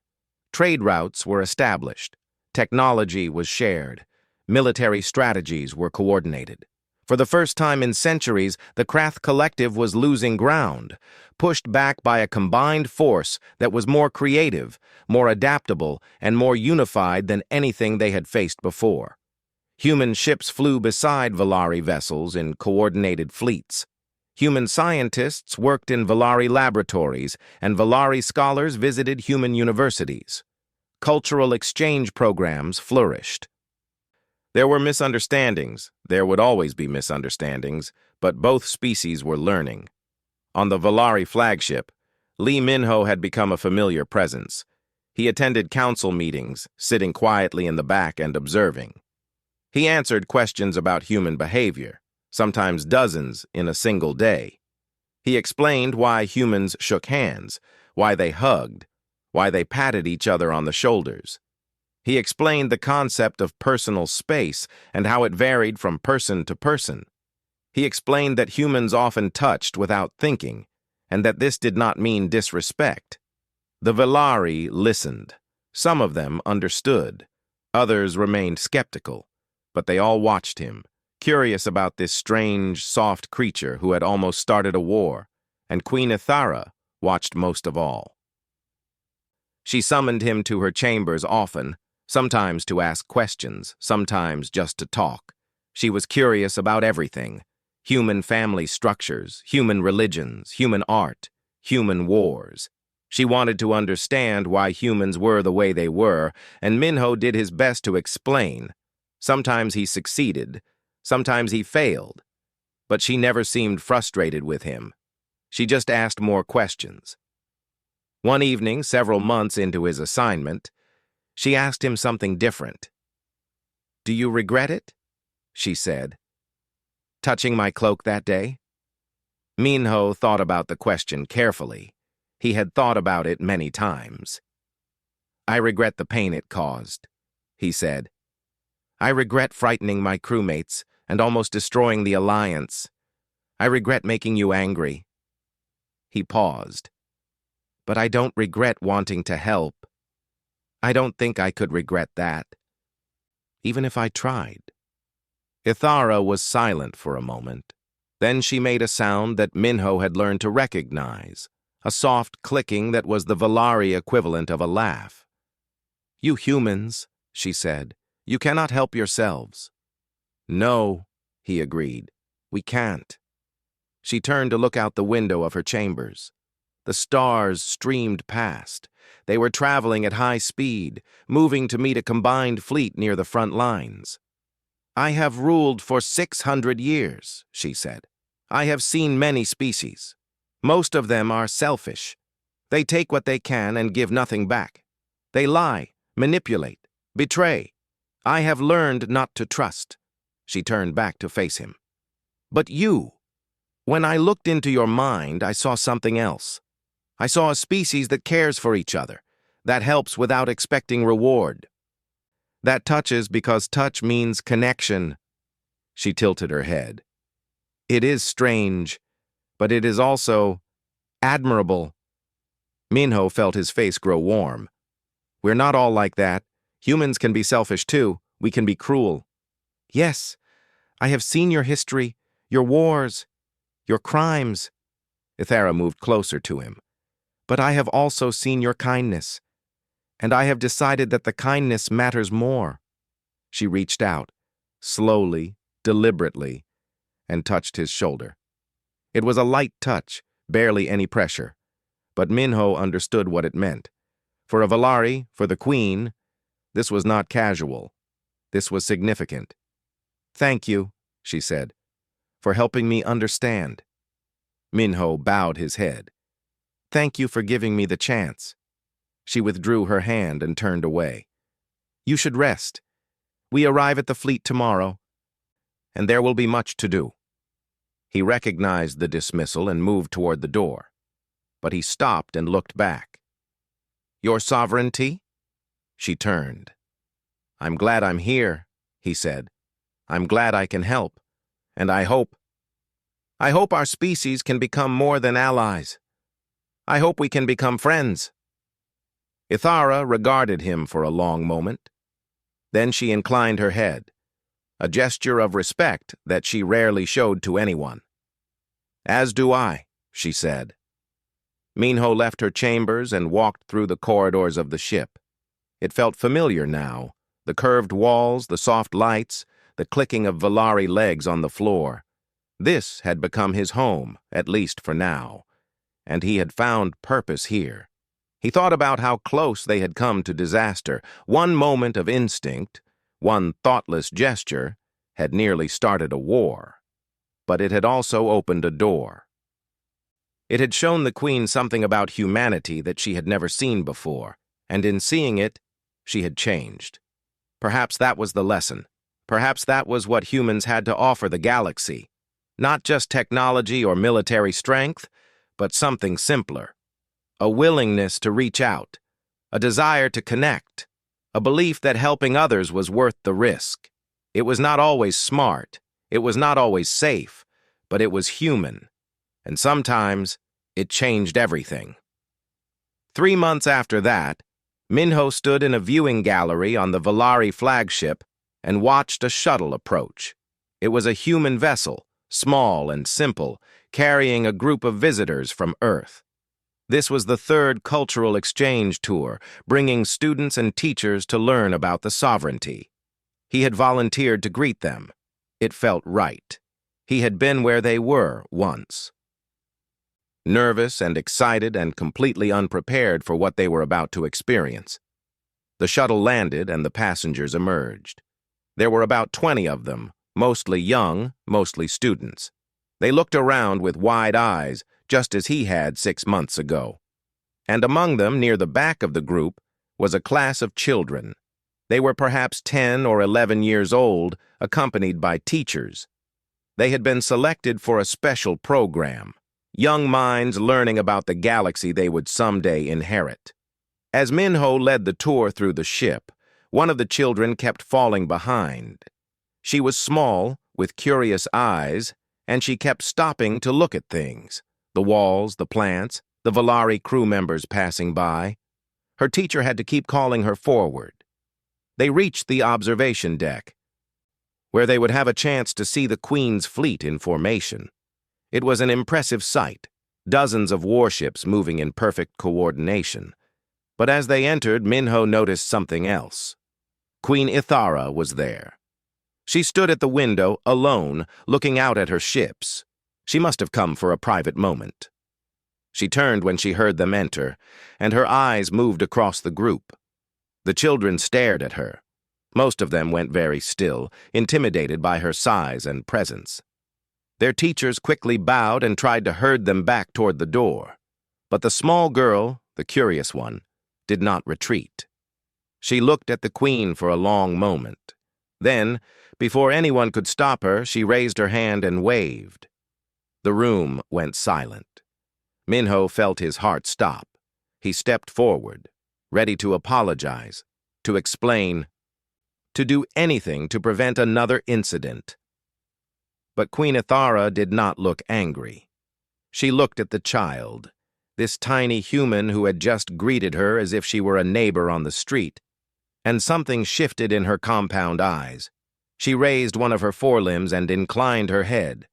Trade routes were established. Technology was shared. Military strategies were coordinated. For the first time in centuries, the Krath Collective was losing ground, pushed back by a combined force that was more creative, more adaptable, and more unified than anything they had faced before. Human ships flew beside Velari vessels in coordinated fleets. Human scientists worked in Velari laboratories, and Velari scholars visited human universities. Cultural exchange programs flourished. There were misunderstandings. There would always be misunderstandings, but both species were learning. On the Velari flagship, Lee Minho had become a familiar presence. He attended council meetings, sitting quietly in the back and observing. He answered questions about human behavior, sometimes dozens in a single day. He explained why humans shook hands, why they hugged, why they patted each other on the shoulders. He explained the concept of personal space and how it varied from person to person. He explained that humans often touched without thinking, and that this did not mean disrespect. The Velari listened. Some of them understood. Others remained skeptical, but they all watched him, curious about this strange, soft creature who had almost started a war, and Queen Ithra watched most of all. She summoned him to her chambers often, sometimes to ask questions, sometimes just to talk. She was curious about everything: human family structures, human religions, human art, human wars. She wanted to understand why humans were the way they were, and Minho did his best to explain. Sometimes he succeeded, sometimes he failed, but she never seemed frustrated with him. She just asked more questions. One evening, several months into his assignment, she asked him something different. "Do you regret it?" she said. "Touching my cloak that day?" Minho thought about the question carefully. He had thought about it many times. "I regret the pain it caused," he said. "I regret frightening my crewmates and almost destroying the alliance. I regret making you angry." He paused. "But I don't regret wanting to help. I don't think I could regret that, even if I tried." Ithra was silent for a moment. Then she made a sound that Minho had learned to recognize, a soft clicking that was the Velari equivalent of a laugh. "You humans," she said, "you cannot help yourselves." "No," he agreed, "we can't." She turned to look out the window of her chambers. The stars streamed past. They were traveling at high speed, moving to meet a combined fleet near the front lines. "I have ruled for 600 years," she said. "I have seen many species. Most of them are selfish. They take what they can and give nothing back. They lie, manipulate, betray. I have learned not to trust." She turned back to face him. "But you, when I looked into your mind, I saw something else. I saw a species that cares for each other, that helps without expecting reward. That touches because touch means connection." She tilted her head. "It is strange, but it is also admirable." Minho felt his face grow warm. "We're not all like that. Humans can be selfish too. We can be cruel." "Yes, I have seen your history, your wars, your crimes." Ithara moved closer to him. "But I have also seen your kindness, and I have decided that the kindness matters more." She reached out, slowly, deliberately, and touched his shoulder. It was a light touch, barely any pressure, but Minho understood what it meant. For a Valari, for the Queen, this was not casual. This was significant. "Thank you," she said, "for helping me understand." Minho bowed his head. "Thank you for giving me the chance." She withdrew her hand and turned away. "You should rest. We arrive at the fleet tomorrow, and there will be much to do." He recognized the dismissal and moved toward the door, but he stopped and looked back. "Your sovereignty?" She turned. "I'm glad I'm here," he said. "I'm glad I can help, and I hope our species can become more than allies. I hope we can become friends." Ithara regarded him for a long moment. Then she inclined her head, a gesture of respect that she rarely showed to anyone. "As do I," she said. Minho left her chambers and walked through the corridors of the ship. It felt familiar now, the curved walls, the soft lights, the clicking of Valari legs on the floor. This had become his home, at least for now, and he had found purpose here. He thought about how close they had come to disaster. One moment of instinct, one thoughtless gesture, had nearly started a war. But it had also opened a door. It had shown the Queen something about humanity that she had never seen before, and in seeing it, she had changed. Perhaps that was the lesson. Perhaps that was what humans had to offer the galaxy. Not just technology or military strength, but something simpler. A willingness to reach out, a desire to connect, a belief that helping others was worth the risk. It was not always smart, it was not always safe, but it was human, and sometimes it changed everything. 3 months after that, Minho stood in a viewing gallery on the Valari flagship and watched a shuttle approach. It was a human vessel, small and simple, carrying a group of visitors from Earth. This was the third cultural exchange tour, bringing students and teachers to learn about the sovereignty. He had volunteered to greet them. It felt right. He had been where they were once. Nervous and excited and completely unprepared for what they were about to experience. The shuttle landed and the passengers emerged. There were about 20 of them, mostly young, mostly students. They looked around with wide eyes, just as he had 6 months ago. And among them, near the back of the group, was a class of children. They were perhaps 10 or 11 years old, accompanied by teachers. They had been selected for a special program, young minds learning about the galaxy they would someday inherit. As Minho led the tour through the ship, one of the children kept falling behind. She was small, with curious eyes, and she kept stopping to look at things. The walls, the plants, the Valari crew members passing by. Her teacher had to keep calling her forward. They reached the observation deck, where they would have a chance to see the Queen's fleet in formation. It was an impressive sight, dozens of warships moving in perfect coordination. But as they entered, Minho noticed something else. Queen Ithara was there. She stood at the window, alone, looking out at her ships. She must have come for a private moment. She turned when she heard them enter, and her eyes moved across the group. The children stared at her. Most of them went very still, intimidated by her size and presence. Their teachers quickly bowed and tried to herd them back toward the door. But the small girl, the curious one, did not retreat. She looked at the queen for a long moment. Then, before anyone could stop her, she raised her hand and waved. The room went silent. Minho felt his heart stop. He stepped forward, ready to apologize, to explain, to do anything to prevent another incident. But Queen Ithara did not look angry. She looked at the child, this tiny human who had just greeted her as if she were a neighbor on the street, and something shifted in her compound eyes. She raised one of her forelimbs and inclined her head.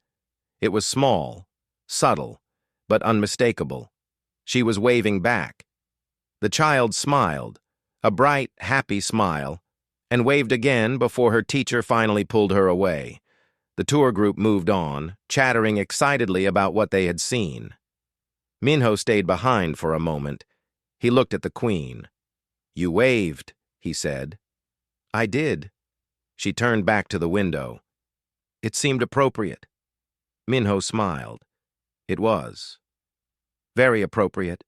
It was small, subtle, but unmistakable. She was waving back. The child smiled, a bright, happy smile, and waved again before her teacher finally pulled her away. The tour group moved on, chattering excitedly about what they had seen. Minho stayed behind for a moment. He looked at the queen. "You waved," he said. "I did." She turned back to the window. "It seemed appropriate." Minho smiled. It was. Very appropriate.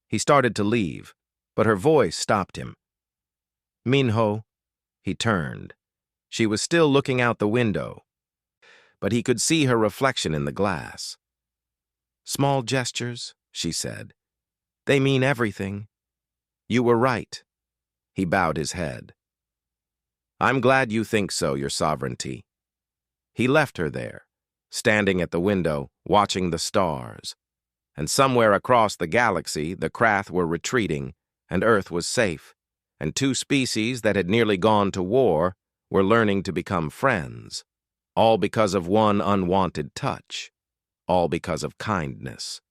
He started to leave, but her voice stopped him. "Minho." He turned. She was still looking out the window, but he could see her reflection in the glass. "Small gestures," she said. "They mean everything. You were right." He bowed his head. "I'm glad you think so, Your Sovereignty." He left her there, standing at the window, watching the stars. And somewhere across the galaxy, the Krath were retreating, and Earth was safe, and two species that had nearly gone to war were learning to become friends, all because of one unwanted touch, all because of kindness.